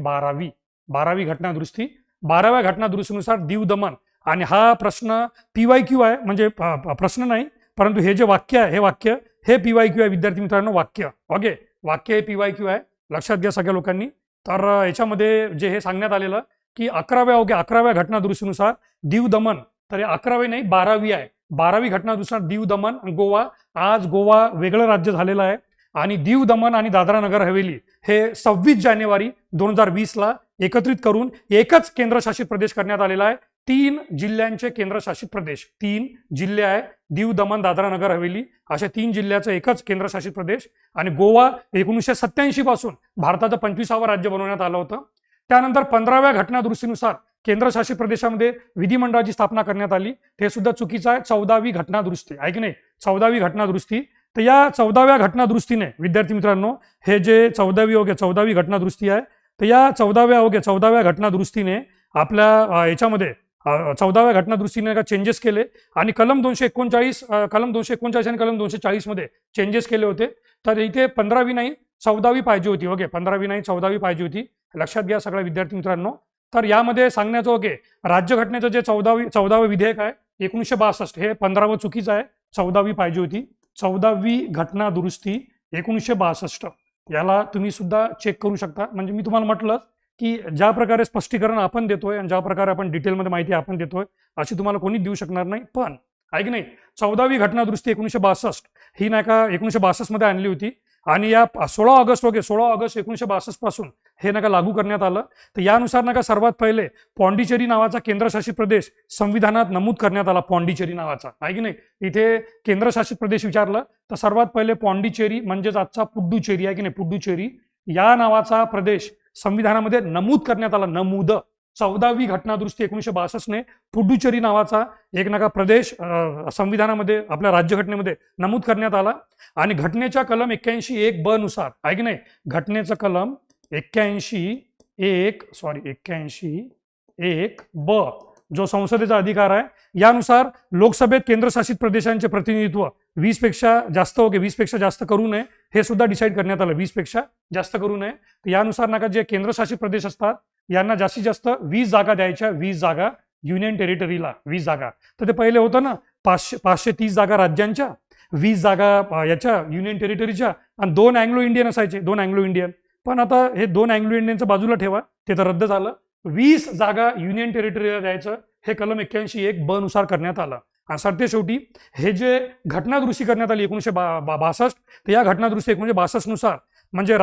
12वी घटना दुरुस्ती. 12व्या घटना दुरुस्तीनुसार दीव दमण. आणि हा प्रश्न PYQ आहे, म्हणजे प्रश्न नाही परंतु हे जे वाक्य आहे, हे वाक्य हे PYQ आहे विद्यार्थी मित्रांनो, वाक्य. ओके, वाक्य हे PYQ आहे, लक्षात घ्या सगळ्या लोकांनी. तर याच्यामध्ये जे हे सांगण्यात आलेलं की 11व्या घटना दुरुस्तीनुसार दीव दमण, तर हे 11वी नाही 12वी आहे. 12वी घटना दुरुस्तीनुसार दीव दमण आणि गोवा, आज गोवा वेगळं राज्य झालेलं आहे आणि दीव दमण आणि दादरा नगर हवेली हे 26 जानेवारी 2020ला एकत्रित करून एकच केंद्रशासित प्रदेश करण्यात आलेला आहे. 3 जिल्ह्यांचे केंद्रशासित प्रदेश, 3 जिल्हे आहे, दीव दमण दादरा नगर हवेली, अशा 3 जिल्ह्याचं एकच केंद्रशासित प्रदेश. आणि गोवा 1987 पासून भारताचं 25वा राज्य बनवण्यात आलं होतं. त्यानंतर 15व्या घटना दुरुस्तीनुसार केंद्रशासित प्रदेशामध्ये विधिमंडळाची स्थापना करण्यात आली, ते सुद्धा चुकीचं आहे. 14वी घटना दुरुस्ती आहे की नाही, 14वी घटना दुरुस्ती. तर या 14व्या घटना दुरुस्तीने विद्यार्थी मित्रांनो, हे जे 14वी घटना दुरुस्ती आहे, तर या 14व्या घटना दुरुस्तीने आपल्या याच्यामध्ये 14व्या घटना दुरुस्तीने का चेंजेस केले आणि कलम 239 आणि कलम 240 मध्ये चेंजेस केले होते. तर इथे 15वी नाही 14वी पाहिजे होती. ओके, 15वी नाही 14वी पाहिजे होती, लक्षात घ्या सगळ्या विद्यार्थी मित्रांनो. तर यामध्ये सांगण्याचं ओके, राज्यघटनेचं जे 14वे विधेयक आहे 1962, हे 15वं चुकीचं आहे, 14वी पाहिजे होती. 14वी घटना दुरुस्ती 1962, याला तुम्ही सुद्धा चेक करू शकता. म्हणजे मी तुम्हाला म्हटलं की ज्या प्रकारे स्पष्टीकरण आपण देतोय आणि ज्या प्रकारे आपण डिटेलमध्ये माहिती आपण देतोय अशी तुम्हाला कोणी देऊ शकणार नाही. पण आहे की नाही, 14वी घटना दुरुस्ती 1962 ही नाही का 1962 मध्ये आणली होती आणि या 16 ऑगस्ट 1962 पासून हे नका लागू करण्यात आलं. तर यानुसार नका सर्वात पहिले पॉंडिचेरी नावाचा केंद्रशासित प्रदेश संविधानात नमूद करण्यात आला. पॉंडिचेरी नावाचा आहे की नाही, इथे केंद्रशासित प्रदेश विचारलं तर सर्वात पहिले पॉंडिचेरी म्हणजेच आजचा पुडुचेरी आहे की नाही, पुडुचेरी या नावाचा प्रदेश संविधानामध्ये नमूद करण्यात आला. नमूद 14वी घटना दुरुस्ती 1962ने पुडुचेरी नावाचा एक नका प्रदेश संविधानामध्ये आपल्या राज्यघटनेमध्ये नमूद करण्यात आला. आणि घटनेच्या कलम 81(1)(ब) नुसार आहे की नाही, घटनेचं कलम 81(1)(ब) जो संसदेचा अधिकार आहे, यानुसार लोकसभेत केंद्रशासित प्रदेशांचे प्रतिनिधित्व 20 पेक्षा जास्त करू नये, हे सुद्धा डिसाईड करण्यात आलं. 20 पेक्षा जास्त करू नये. यानुसार नका जे केंद्रशासित प्रदेश असतात यांना जास्तीत जास्त 20 जागा द्यायच्या, 20 जागा युनियन टेरिटरीला, 20 जागा. तर ते पहिले होतं ना 530 जागा राज्यांच्या, 20 जागा याच्या युनियन टेरिटरीच्या आणि 2 अँग्लो इंडियन असायचे, 2 अँग्लो इंडियन. पण आता हे 2 अँग्लो इंडियनचं बाजूला ठेवा, ते तर रद्द झालं. 20 जागा युनियन टेरिटरीला द्यायचं, हे कलम 81(1)(ब) नुसार करण्यात आलं. आणि सरते शेवटी हे जे घटना दुरुस्ती करण्यात आली 1962, तर या घटना दुरुस्ती 1962 नुसार म्हणजे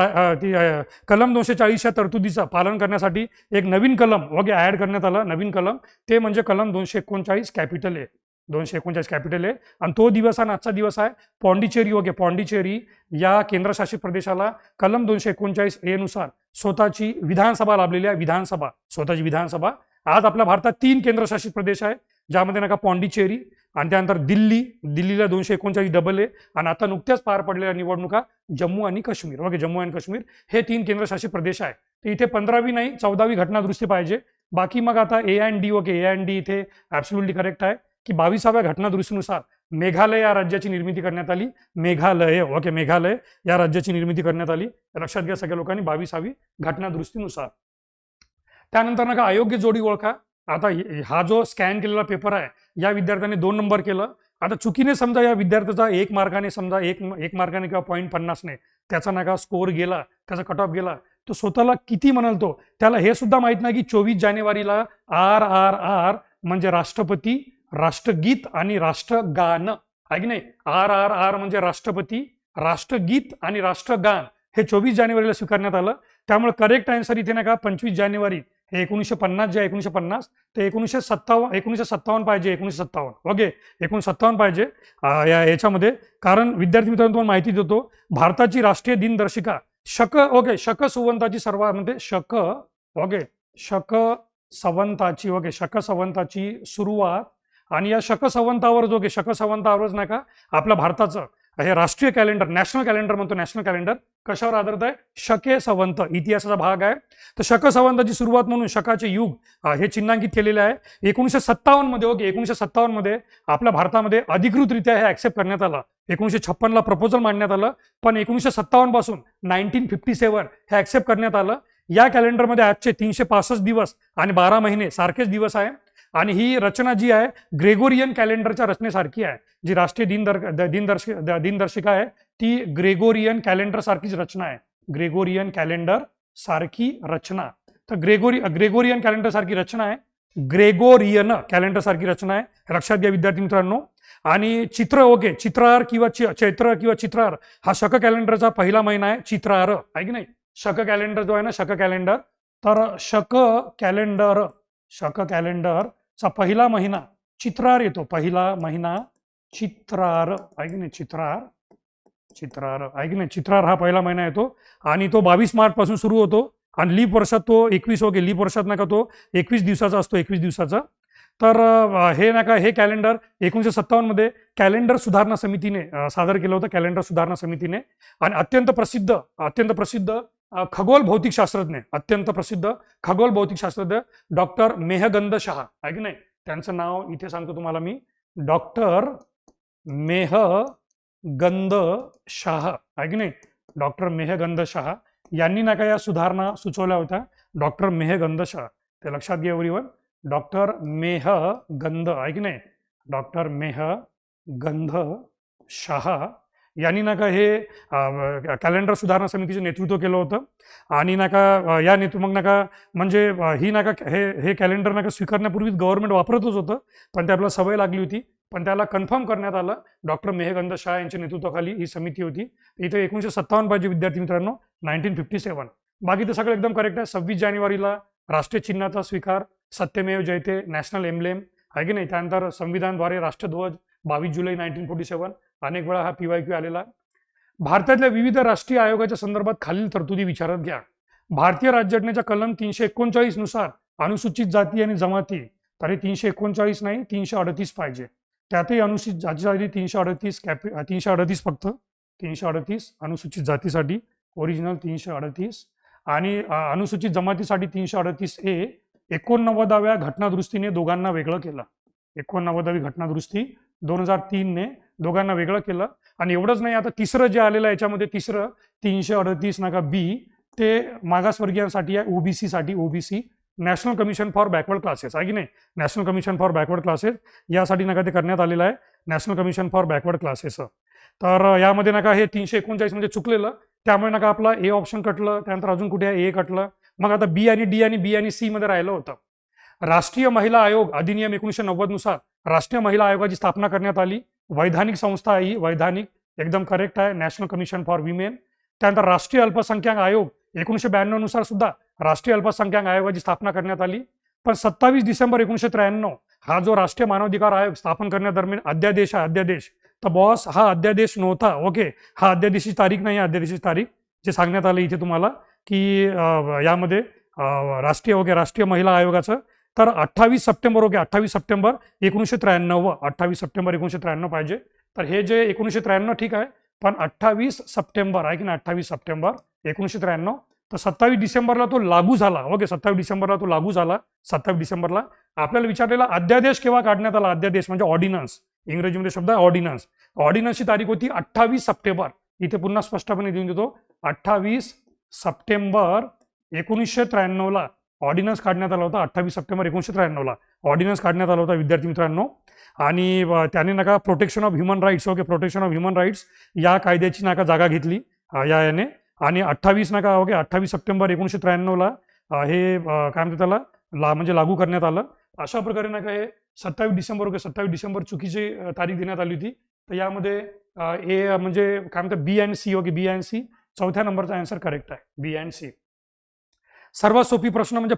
कलम 240च्या तरतुदीचं पालन करण्यासाठी एक नवीन कलम ऍड करण्यात आला. नवीन कलम ते म्हणजे कलम 239 कॅपिटल ए, 239 कॅपिटल ए. आणि तो दिवस आणि आजचा दिवस आहे पॉंडिचेरी. पॉंडिचेरी या केंद्रशासित प्रदेशाला कलम 239A नुसार स्वतःची विधानसभा लाभलेली आहे. स्वतःची विधानसभा. आज आपल्या भारतात 3 केंद्रशासित प्रदेश आहे, ज्यामध्ये नका पॉंडिचेरी आणि त्यानंतर दिल्लीला 239AA आणि आता नुकत्याच पार पडलेल्या निवडणुका जम्मू आणि काश्मीर. जम्मू आणि काश्मीर हे 3 केंद्रशासित प्रदेश आहे. तर इथे 15वी नाही 14वी घटना दुरुस्ती पाहिजे. बाकी मग आता A and D इथे ऍब्सोल्युटली करेक्ट आहे की 22व्या घटना दुरुस्तीनुसार मेघालय या राज्याची निर्मिती करण्यात आली. मेघालय, ओके, मेघालय या राज्याची निर्मिती करण्यात आली. लक्षात घ्या सगळ्या लोकांनी 22वी घटनादुरुस्तीनुसार. त्यानंतर नका अयोग्य जोडी ओळखा. आता हा जो स्कॅन केलेला पेपर आहे, या विद्यार्थ्याने 2 नंबर केलं. आता चुकीने समजा या विद्यार्थ्याचा 1 मार्काने, समजा एक मार्काने किंवा 0.50 ने त्याचा नका स्कोअर गेला, त्याचा कट ऑफ गेला, तो स्वतःला किती म्हणाल तो. त्याला हे सुद्धा माहित नाही की 24 जानेवारीला RRR म्हणजे राष्ट्रपती, राष्ट्रगीत आणि राष्ट्रगान आहे की नाही. RRR म्हणजे राष्ट्रपती, राष्ट्रगीत आणि राष्ट्रगान हे 24 जानेवारीला स्वीकारण्यात आलं. त्यामुळे करेक्ट आन्सर इथे नका 25 जानेवारी हे 1950 जे 1950 ते 1957 पाहिजे. 1957, ओके, 1957 पाहिजे याच्यामध्ये. कारण विद्यार्थी मित्रांनो तुम्हाला माहिती देतो, भारताची राष्ट्रीय दिनदर्शिका शक संवताची म्हणजे शक संवताची सुरुवात. आणि या शक संवतावर शक संवतावरच नका आपल्या भारताचं हे राष्ट्रीय कॅलेंडर, नॅशनल कॅलेंडर म्हणतो, नॅशनल कॅलेंडर कशावर आधारित आहे. शके संवत इतिहासाचा भाग आहे. तर शक संवताची सुरुवात म्हणून शकाचे युग हे चिन्हांकित केलेले आहे. 1957 मध्ये, ओके, 1957 मध्ये आपल्या भारतामध्ये अधिकृतरित्या हे ऍक्सेप्ट करण्यात आलं. 1956 प्रपोजल मांडण्यात आलं, पण 1957 पासून 1957 हे ऍक्सेप्ट करण्यात आलं. या कॅलेंडरमध्ये आजचे 365 दिवस आणि 12 महिने सारखेच दिवस आहे. आणि ही रचना जी आहे ग्रेगोरियन कॅलेंडरच्या रचनेसारखी आहे. जी राष्ट्रीय दिनदर्शिका आहे ती ग्रेगोरियन कॅलेंडर सारखीच रचना आहे. ग्रेगोरियन कॅलेंडर सारखी रचना. तर ग्रेगोरियन कॅलेंडर सारखी रचना आहे. ग्रेगोरियन कॅलेंडर सारखी रचना आहे. लक्षात घ्या विद्यार्थी मित्रांनो. आणि चित्रार किंवा चैत्र किंवा चित्रार हा शक कॅलेंडरचा पहिला महिना आहे. चित्रार आहे की नाही. शक कॅलेंडर जो आहे ना, शक कॅलेंडर, तर शक कॅलेंडरचा पहिला महिना चित्रार येतो. पहिला महिना चित्रार आहे की नाही. चित्रार आहे की नाही. चित्रार हा पहिला महिना येतो आणि तो 22 मार्च पासून सुरू होतो. आणि लीप वर्षात तो 21, ओके, लीप वर्षात नका तो 21 दिवसाचा असतो, 21 दिवसाचा. तर हे नका हे कॅलेंडर 1957 मध्ये कॅलेंडर सुधारणा समितीने सादर केलं होतं. कॅलेंडर सुधारणा समितीने. आणि अत्यंत प्रसिद्ध खगोल भौतिकशास्त्रज्ञ, अत्यंत प्रसिद्ध खगोल भौतिकशास्त्रज्ञ डॉक्टर मेहगंद शाह आहे की नाही. त्यांचं नाव इथे सांगतो तुम्हाला मी, डॉक्टर मेहगंद शाह आहे की नाही. डॉक्टर मेहगंद शाह यांनी नका या सुधारणा सुचवल्या होत्या. डॉक्टर मेहगंद शाह, ते लक्षात घ्या एव्हरीवन. डॉक्टर मेहगंद आहे की नाही. डॉक्टर मेहगंद शाह यांनी नका हे कॅलेंडर सुधारणा समितीचं नेतृत्व केलं होतं. आणि नका या मग नका म्हणजे ही नका हे कॅलेंडर नका स्वीकारण्यापूर्वीच गव्हर्नमेंट वापरतच होतं, पण ते आपल्याला सवय लागली होती. पण त्याला कन्फर्म करण्यात आलं. डॉक्टर मेहगंद शाह यांच्या नेतृत्वाखाली ही समिती होती. इथे 1957 पाहिजे विद्यार्थी मित्रांनो, 1957. बाकी तर सगळं एकदम करेक्ट आहे. 26 जानेवारीला राष्ट्रीय चिन्हाचा स्वीकार, सत्यमेव जयते, नॅशनल एम्ब्लेम आहे की नाही. त्यानंतर संविधानद्वारे राष्ट्रध्वज 22 जुलै 1947. अनेक वेळा हा PYQ आलेला. भारतातल्या विविध राष्ट्रीय आयोगाच्या संदर्भात खालील तरतुदी विचारात घ्या. भारतीय राज्यघटनेच्या कलम 339 नुसार अनुसूचित जाती आणि जमाती, तर हे 339 नाही 338 पाहिजे. त्यातही अनुसूचित जातीसाठी 338 फक्त 338 अनुसूचित जातीसाठी ओरिजिनल 338. आणि अनुसूचित जमातीसाठी 338A. 89व्या घटनादुरुस्तीने दोघांना वेगळं केलं. 89वी घटनादुरुस्ती 2003 ने दोघांना वेगळं केलं. आणि एवढंच नाही, आता तिसरं जे आलेलं आहे याच्यामध्ये, तिसरं 338 नका B, ते मागासवर्गीयांसाठी आहे, OBC साठी. OBC national commission for backward classes आहे की नाही. National commission for backward classes यासाठी नका ते करण्यात आलेलं आहे. National commission for backward classes. तर यामध्ये नका हे 339 म्हणजे चुकलेलं, त्यामुळे नका आपला A ऑप्शन कटलं. त्यानंतर अजून कुठे आहे A कटलं. मग आता B आणि D आणि B आणि C मध्ये राहिलं होतं. राष्ट्रीय महिला आयोग अधिनियम 1990 नुसार राष्ट्रीय महिला आयोगाची स्थापना करण्यात आली. वैधानिक संस्था ही, वैधानिक एकदम करेक्ट आहे, नॅशनल कमिशन फॉर विमेन. त्यानंतर राष्ट्रीय अल्पसंख्याक आयोग 1992 नुसार सुद्धा राष्ट्रीय अल्पसंख्याक आयोगाची स्थापना करण्यात आली. पण 27 डिसेंबर 1993 हा जो राष्ट्रीय मानवाधिकार आयोग स्थापन करण्यादरम्यान अध्यादेश आहे, अध्यादेश, तर बॉस हा अध्यादेश नव्हता. ओके, हा अध्यादेशाची तारीख नाही, अध्यादेशाची तारीख जे सांगण्यात आलं इथे तुम्हाला की यामध्ये राष्ट्रीय महिला आयोगाचं, तर 28 सप्टेंबर, ओके, 28 सप्टेंबर 1993, 28 सप्टेंबर 1993 पाहिजे. तर हे जे 1993 ठीक आहे, पण 28 सप्टेंबर आहे की नाही, 28 सप्टेंबर 1993. तर 27 डिसेंबरला तो लागू झाला. ओके, 27 डिसेंबरला तो लागू झाला. 27 डिसेंबरला आपल्याला विचारलेला अध्यादेश केव्हा काढण्यात आला. अध्यादेश म्हणजे ऑर्डिनन्स इंग्रजीमध्ये शब्द आहे ऑर्डिनन्स. ऑर्डिनन्सची तारीख होती 28 सप्टेंबर. इथे पुन्हा स्पष्टपणे देऊन देतो, 28 सप्टेंबर 1993 ऑर्डिनन्स काढण्यात आला होता. 28 सप्टेंबर 1993 ऑर्डिनन्स काढण्यात आला होता विद्यार्थी मित्रांनो. आणि त्याने नका protection of human rights, okay, protection of human rights या कायद्याची नका जागा घेतली याने. आणि 28 नका, ओके, 28 सप्टेंबर 1993 हे काय म्हणतात त्याला म्हणजे लागू करण्यात आलं. अशा प्रकारे नका हे 27 डिसेंबर, ओके, 27 डिसेंबर चुकीची तारीख देण्यात आली होती. तर यामध्ये ए म्हणजे काय म्हणतात B and C, okay, B and C, चौथ्या नंबरचा आन्सर करेक्ट आहे, बी अँड सी. सर्वात सोपी प्रश्न म्हणजे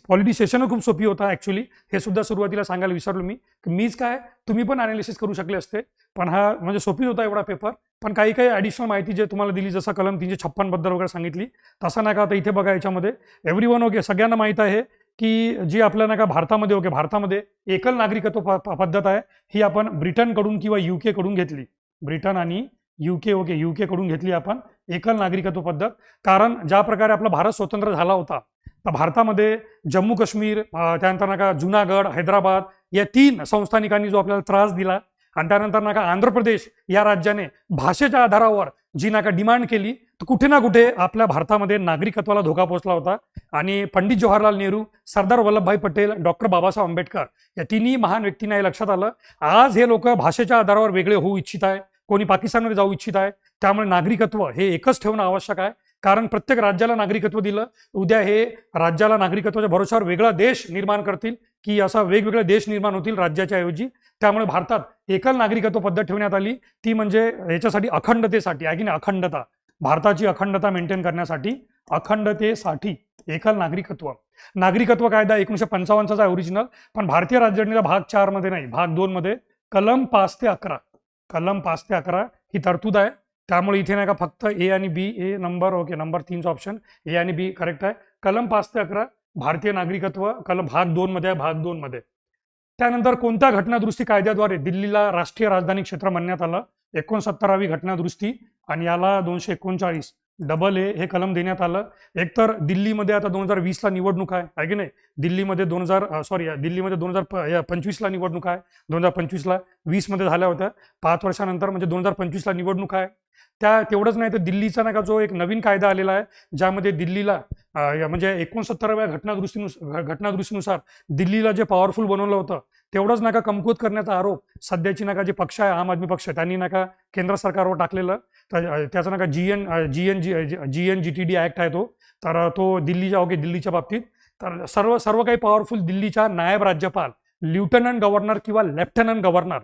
पॉलिटिसेशन खूप सोपी होता ऍक्च्युली. हे सुद्धा सुरुवातीला सांगायला विसरलो मीच काय, तुम्ही पण अनालिसिस करू शकले असते, पण हा म्हणजे सोपीच होता एवढा पेपर. पण काही काही ॲडिशनल माहिती जे तुम्हाला दिली, जसं कलम 356 बद्दल वगैरे सांगितली, तसं नाही का. आता इथे बघा याच्यामध्ये एव्हरीवन, ओके, सगळ्यांना माहीत आहे की जी आपल्या नाही का भारतामध्ये, ओके, भारतामध्ये एकल नागरिकत्व पद्धत आहे ही आपण ब्रिटनकडून किंवा UK कडून घेतली. ब्रिटन आणि UK, ओके, UK कडून घेतली आपण एकल नागरिकत्व पद्धत. कारण ज्या प्रकारे आपला भारत स्वतंत्र झाला होता, तर भारतामध्ये जम्मू काश्मीर, त्यानंतर नका जुनागड, हैदराबाद या 3 संस्थानिकांनी जो आपल्याला त्रास दिला, आणि त्यानंतर नका आंध्र प्रदेश या राज्याने भाषेच्या आधारावर जी नका डिमांड केली, तर कुठे ना कुठे आपल्या भारतामध्ये नागरिकत्वाला धोका पोहोचला होता. आणि पंडित जवाहरलाल नेहरू, सरदार वल्लभभाई पटेल, डॉक्टर बाबासाहेब आंबेडकर या तिन्ही महान व्यक्तींना हे लक्षात आलं, आज हे लोक भाषेच्या आधारावर वेगळे होऊ इच्छित आहे, कोणी पाकिस्तानमध्ये जाऊ इच्छित आहे. त्यामुळे नागरिकत्व हे एकच ठेवणं आवश्यक आहे. कारण प्रत्येक राज्याला नागरिकत्व दिलं, उद्या हे राज्याला नागरिकत्वाच्या भरोशावर वेगळा देश निर्माण करतील, की असा वेगवेगळे देश निर्माण होतील राज्याच्या ऐवजी. त्यामुळे भारतात एकल नागरिकत्व पद्धत ठेवण्यात आली, ती म्हणजे याच्यासाठी अखंडतेसाठी आहे की नाही, अखंडता, भारताची अखंडता मेंटेन करण्यासाठी, अखंडतेसाठी एकल नागरिकत्व कायदा 1955चा आहे ओरिजिनल, पण भारतीय राज्यघटनेचा भाग 4 मध्ये नाही, भाग 2 मध्ये कलम 5 ते 11 ही तरतूद आहे. त्यामुळे इथे नाही का फक्त ए आणि B, A number, okay, number 3चा ऑप्शन ए आणि बी करेक्ट आहे. कलम 5 ते 11 भारतीय नागरिकत्व कलम भाग 2 मध्ये आहे, भाग 2 मध्ये. त्यानंतर कोणत्या घटनादुरुस्ती कायद्याद्वारे दिल्लीला राष्ट्रीय राजधानी क्षेत्र म्हणण्यात आलं? 69वी घटनादुरुस्ती, आणि याला 239 डबल ए हे कलम देण्यात आलं. एकतर दिल्लीमध्ये आता 2020ला निवडणूक आहे की नाही, दिल्लीमध्ये 2025ला निवडणूक आहे, 2025ला, 20 मध्ये झाल्या होत्या, 5 वर्षानंतर म्हणजे 2025ला निवडणूक आहे. तेवढंच नाही तर दिल्लीचा नाही का जो एक नवीन कायदा आलेला आहे, ज्यामध्ये दिल्लीला म्हणजे 69व्या घटनादुरुस्तीनुसार दिल्लीला जे पॉवरफुल बनवलं होतं, तेवढंच नका कमकुवत करण्याचा आरोप सध्याची नका जे पक्ष आहे आम आदमी पक्ष, त्यांनी नका केंद्र सरकारवर टाकलेलं. तर त्याचा नका GNGTD ऍक्ट आहे तो, तर तो दिल्लीच्या बाबतीत. तर सर्व काही पॉवरफुल दिल्लीच्या नायब राज्यपाल, लेफ्टनंट गव्हर्नर किंवा लेफ्टनंट गव्हर्नर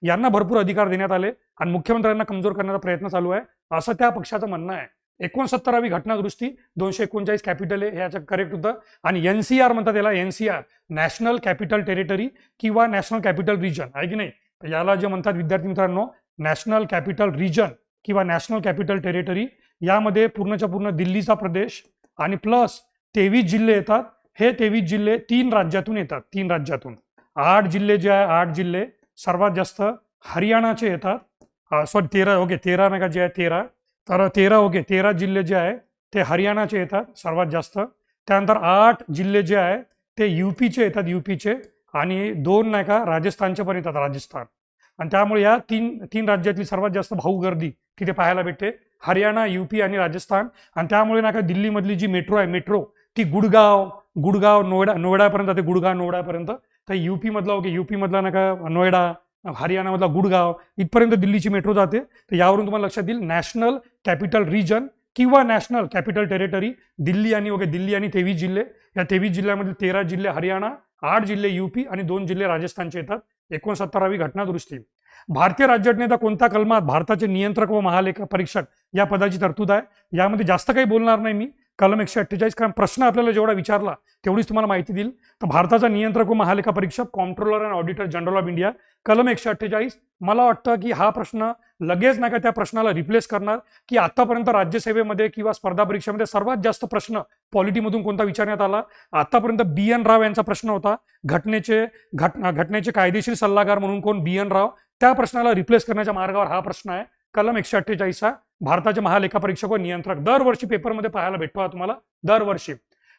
यांना भरपूर अधिकार देण्यात आले, आणि मुख्यमंत्र्यांना कमजोर करण्याचा प्रयत्न चालू आहे, असं त्या पक्षाचं म्हणणं आहे. 69वी घटनादुरुस्ती 239 कॅपिटल आहे ह्याचं करेक्ट होतं. आणि NCR म्हणतात याला, NCR नॅशनल कॅपिटल टेरिटरी किंवा नॅशनल कॅपिटल रिजन आहे की नाही. याला जे म्हणतात विद्यार्थी मित्रांनो नॅशनल कॅपिटल रिजन किंवा नॅशनल कॅपिटल टेरिटरी, यामध्ये पूर्णच्या पूर्ण दिल्लीचा प्रदेश आणि प्लस 23 जिल्हे येतात. हे 23 जिल्हे 3 राज्यातून येतात, 3 राज्यातून. 8 जिल्हे जे आहे, 8 जिल्हे सर्वात जास्त हरियाणाचे येतात, 13, ओके, 13 नका जे आहे 13, तर 13 जिल्हे जे आहे ते हरियाणाचे येतात सर्वात जास्त. त्यानंतर 8 जिल्हे जे आहे ते UPचे येतात, UPचे, आणि 2 नाही का राजस्थानचे पण येतात, राजस्थान. आणि त्यामुळे या तीन राज्यातली सर्वात जास्त भाऊ गर्दी तिथे पाहायला भेटते, हरियाणा, UP आणि राजस्थान. आणि त्यामुळे नाही का दिल्लीमधली जी मेट्रो आहे, मेट्रो ती गुडगाव नोएडापर्यंत जाते, नोएडापर्यंत. तर UP मधला, ओके, UP मधला नका नोएडा, हरियाणामधला गुडगाव, इथपर्यंत दिल्लीची मेट्रो जाते. तर यावरून तुम्हाला लक्षात येईल नॅशनल कॅपिटल रिजन किंवा नॅशनल कॅपिटल टेरिटरी दिल्ली आणि 23 जिल्हे, या 23 जिल्ह्यामध्ये 13 जिल्हे हरियाणा, 8 जिल्हे UP आणि 2 जिल्हे राजस्थानचे येतात. 69वी घटनादुरुस्ती. भारतीय राज्यघटनेचा कोणत्या कलमात भारताचे नियंत्रक व महालेखा परीक्षक या पदाची तरतूद आहे? यामध्ये जास्त काही बोलणार नाही मी, कलम 148, कारण प्रश्न आपल्याला जेवढा विचारला तेवढीच तुम्हाला माहिती देईल. तर भारताचा नियंत्रक व महालेखा परीक्षक comptroller and auditor general of India, कलम 148. मला वाटतं की हा प्रश्न लगेच नाही का त्या प्रश्नाला रिप्लेस करणार, की आतापर्यंत राज्यसेवेमध्ये किंवा स्पर्धा परीक्षेमध्ये सर्वात जास्त प्रश्न पॉलिटीमधून कोणता विचारण्यात आला? आतापर्यंत BN राव यांचा प्रश्न होता, घटनेचे कायदेशीर सल्लागार म्हणून कोण? BN राव. त्या प्रश्नाला रिप्लेस करण्याच्या मार्गावर हा प्रश्न आहे, कलम 148 भारताचे महालेखा परीक्षक व नियंत्रक. दरवर्षी पेपरमध्ये पाहायला भेटतो हा तुम्हाला, दरवर्षी.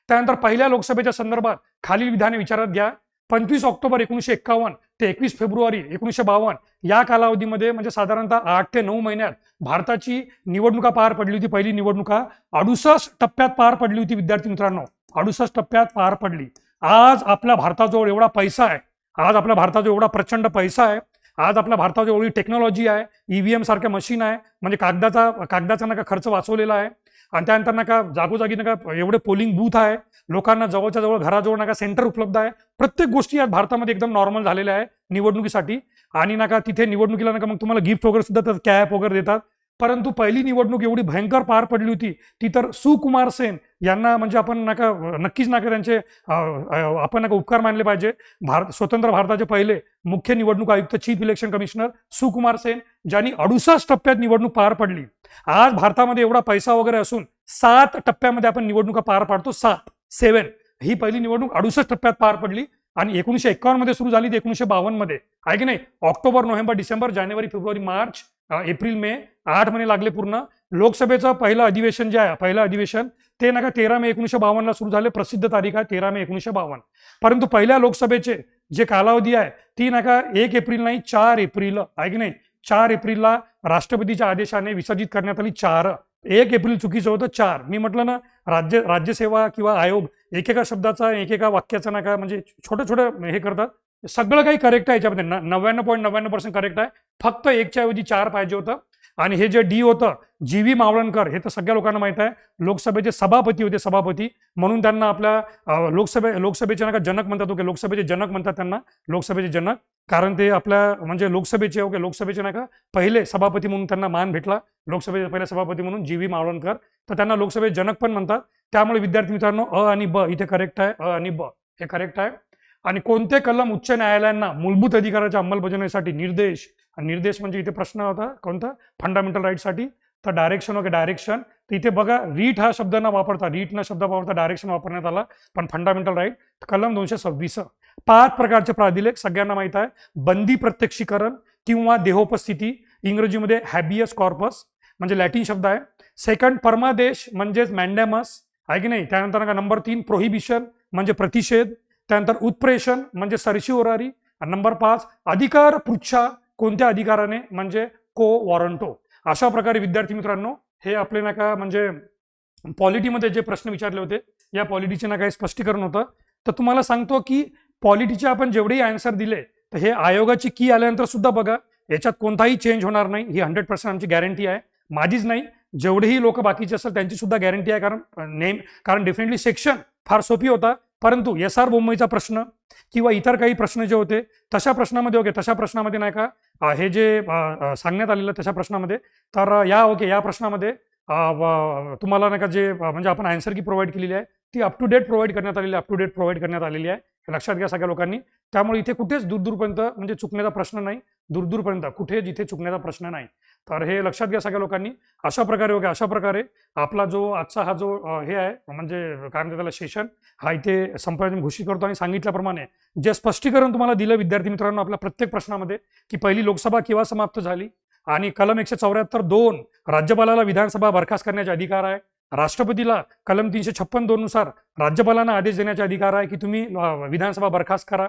त्यानंतर पहिल्या लोकसभेच्या संदर्भात खालील विधाने विचारात घ्या. 25 ऑक्टोबर 1951 ते 21 फेब्रुवारी 1952 या कालावधीमध्ये म्हणजे साधारणतः 8 ते 9 महिन्यात भारताची निवडणुका पार पडली होती. पहिली निवडणुका 68 टप्प्यात पार पडली होती विद्यार्थी मित्रांनो, 68 टप्प्यात पार पडली. आज आपल्या भारताजवळ एवढा पैसा आहे, आज आपल्या भारताजवळ एवढा प्रचंड पैसा आहे, आज आपल्या भारताजवळ एवढी टेक्नॉलॉजी आहे, ईव्हीएम सारख्या मशीन आहे, म्हणजे कागदाचा नका खर्च वाचवलेला आहे. आणि त्यानंतर नका जागोजागी नका एवढे पोलिंग बूथ आहे, लोकांना जवळच्या जवळ घराजवळ नका सेंटर उपलब्ध आहे. प्रत्येक गोष्टी या भारतामध्ये एकदम नॉर्मल झालेल्या आहे निवडणुकीसाठी. आणि नका तिथे निवडणुकीला नका मग तुम्हाला गिफ्ट वगैरे सुद्धा कॅप वगैरे देतात. परंतु पहिली निवडणूक एवढी भयंकर पार पडली होती ती तर सुकुमार सेन यांना म्हणजे आपण नक्कीच त्यांचे आपण उपकार मानले पाहिजे. स्वतंत्र भारताचे पहिले मुख्य निवडणूक आयुक्त, chief election commissioner Sukumar Sen, ज्यांनी 68 टप्प्यात निवडणूक पार पडली. आज भारतामध्ये एवढा पैसा वगैरे असून 7 टप्प्यामध्ये आपण निवडणुका पार पाडतो. 7 ही पहिली निवडणूक 68 टप्प्यात पार पडली आणि 1951 मध्ये सुरू झाली, 1952 मध्ये आहे की नाही. ऑक्टोबर, नोव्हेंबर, डिसेंबर, जानेवारी, फेब्रुवारी, मार्च, एप्रिल, मे 8 महिने लागले पूर्ण. लोकसभेचं पहिलं अधिवेशन जे आहे, पहिलं अधिवेशन ते 13 मे 1952 ला सुरू झाले. प्रसिद्ध तारीख आहे 13 मे 1952. परंतु पहिल्या लोकसभेचे जे कालावधी आहे ती 1 एप्रिल नाही 4 एप्रिल आहे की नाही. 4 एप्रिलला राष्ट्रपतीच्या आदेशाने विसर्जित करण्यात आली. 1 एप्रिल चुकीचं होतं, 4. मी म्हटलं ना, राज्यसेवा किंवा आयोग एकेका शब्दाचा एकेका वाक्याचा म्हणजे छोटं हे करतात. सगळं काही करेक्ट आहे याच्यामध्ये, 99.99% करेक्ट आहे. फक्त 1च्या ऐवजी 4 पाहिजे होतं. आणि हे जे डी होतं, जी.व्ही. मावळणकर, हे तर सगळ्या लोकांना माहित आहे, लोकसभेचे सभापती होते, सभापती म्हणून त्यांना आपल्या लोकसभेचे जनक म्हणतात. ओके, लोकसभेचे जनक म्हणतात त्यांना, लोकसभेचे जनक, कारण ते आपल्या म्हणजे लोकसभेचे पहिले सभापती म्हणून त्यांना मान भेटला. लोकसभेचे पहिले सभापती म्हणून जी.व्ही. मावळणकर, तर त्यांना लोकसभेचे जनक पण म्हणतात. त्यामुळे विद्यार्थी मित्रांनो, अ आणि ब इथे करेक्ट आहे, अ आणि ब हे करेक्ट आहे. आणि कोणते कलम उच्च न्यायालयांना मूलभूत अधिकाराच्या अंमलबजावणीसाठी निर्देश म्हणजे इथे प्रश्न होता कोणता, फंडामेंटल राईटसाठी, तर डायरेक्शन. Okay, direction. तर इथे बघा, रीट हा शब्द न वापरता, डायरेक्शन वापरण्यात आला, पण फंडामेंटल राईट कलम 226. 5 प्रकारचे प्राधिलेख सगळ्यांना माहित आहे. बंदी प्रत्यक्षीकरण किंवा देहोपस्थिती, इंग्रजीमध्ये हॅबियस कॉर्पस म्हणजे लॅटिन शब्द आहे. सेकंड, परमादेश म्हणजेच मॅन्डॅमस आहे की नाही. त्यानंतर नंबर 3, प्रोहिबिशन म्हणजे प्रतिषेध. त्यानंतर उत्प्रेषण म्हणजे सरशिओरारी. नंबर 5, अधिकार पृच्छा, कोणत्या अधिकाराने म्हणजे को वॉरंटो. अशा प्रकारे विद्यार्थी मित्रांनो, हे आपले म्हणजे पॉलिटीमध्ये जे प्रश्न विचारले होते, या पॉलिटीचे काही स्पष्टीकरण होतं. तर तुम्हाला सांगतो की पॉलिटीचे आपण जेवढेही आन्सर दिले, तर हे आयोगाची की आल्यानंतर सुद्धा बघा, याच्यात कोणताही चेंज होणार नाही, ही 100% आमची गॅरंटी आहे. माझीच नाही, जेवढेही लोक बाकीचे असतात त्यांची सुद्धा गॅरंटी आहे. कारण डेफिनेटली सेक्शन फार सोपी होता, परंतु SR बोंबईचा प्रश्न किंवा इतर काही प्रश्न जे होते तशा प्रश्नामध्ये हे जे सांगण्यात आलेलं तशा प्रश्नामध्ये, तर या प्रश्नामध्ये तुम्हाला जे म्हणजे आपण आन्सर की प्रोव्हाइड केलेली आहे ती अप टू डेट प्रोव्हाइड करण्यात आलेली आहे. लक्षात घ्या सगळ्या लोकांनी. त्यामुळे इथे कुठेच दूरपर्यंत म्हणजे चुकण्याचा प्रश्न नाही, दूरपर्यंत कुठे जिथे चुकण्याचा प्रश्न नाही. तर हे लक्षात घ्या सगळ्या लोकांनी. अशा प्रकारे आपला जो आजचा हा जो हे आहे म्हणजे काय म्हणतात त्याला, सेशन, हा इथे संपण्याची घोषित करतो. आणि सांगितल्याप्रमाणे जे स्पष्टीकरण तुम्हाला दिलं विद्यार्थी मित्रांनो आपल्या प्रत्येक प्रश्नामध्ये, की पहिली लोकसभा केव्हा समाप्त झाली, आणि कलम 174(2) राज्यपालाला विधानसभा बरखास्त करण्याचे अधिकार आहे. राष्ट्रपतीला कलम 356(2) नुसार राज्यपालांना आदेश देण्याचे अधिकार आहे की तुम्ही विधानसभा बरखास्त करा.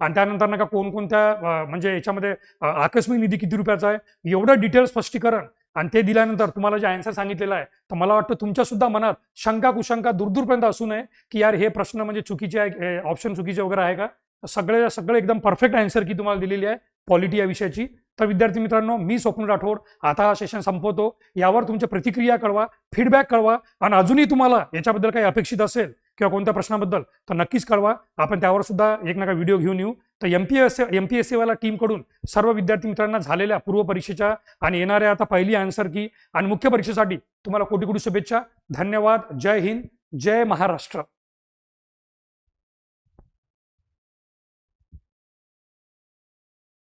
आणि त्यानंतर कोणकोणत्या म्हणजे याच्यामध्ये आकस्मिक निधी किती रुपयाचा आहे, एवढं डिटेल स्पष्टीकरण. आणि ते दिल्यानंतर तुम्हाला जे आन्सर सांगितलेलं आहे, तर मला वाटतं तुमच्या सुद्धा मनात शंका कुशंका दूरपर्यंत असू नये की यार हे प्रश्न म्हणजे चुकीचे आहे, ऑप्शन चुकीचे वगैरे आहे का. सगळे एकदम परफेक्ट आन्सर की तुम्हाला दिलेली आहे पॉलिटी या विषयाची. तर विद्यार्थी मित्रांनो, मी स्वप्नील राठोड आता हा सेशन संपवतो. यावर तुमच्या प्रतिक्रिया कळवा, फीडबॅक कळवा, आणि अजूनही तुम्हाला याच्याबद्दल काही अपेक्षित असेल किंवा कोणत्या प्रश्नाबद्दल तर नक्कीच कळवा. आपण त्यावर सुद्धा एक व्हिडिओ घेऊन येऊ. तर MPSC वाला टीमकडून सर्व विद्यार्थी मित्रांना झालेल्या पूर्व परीक्षेच्या आणि येणाऱ्या आता पहिली आन्सर की आणि मुख्य परीक्षेसाठी तुम्हाला कोटी शुभेच्छा. धन्यवाद. जय हिंद, जय महाराष्ट्र.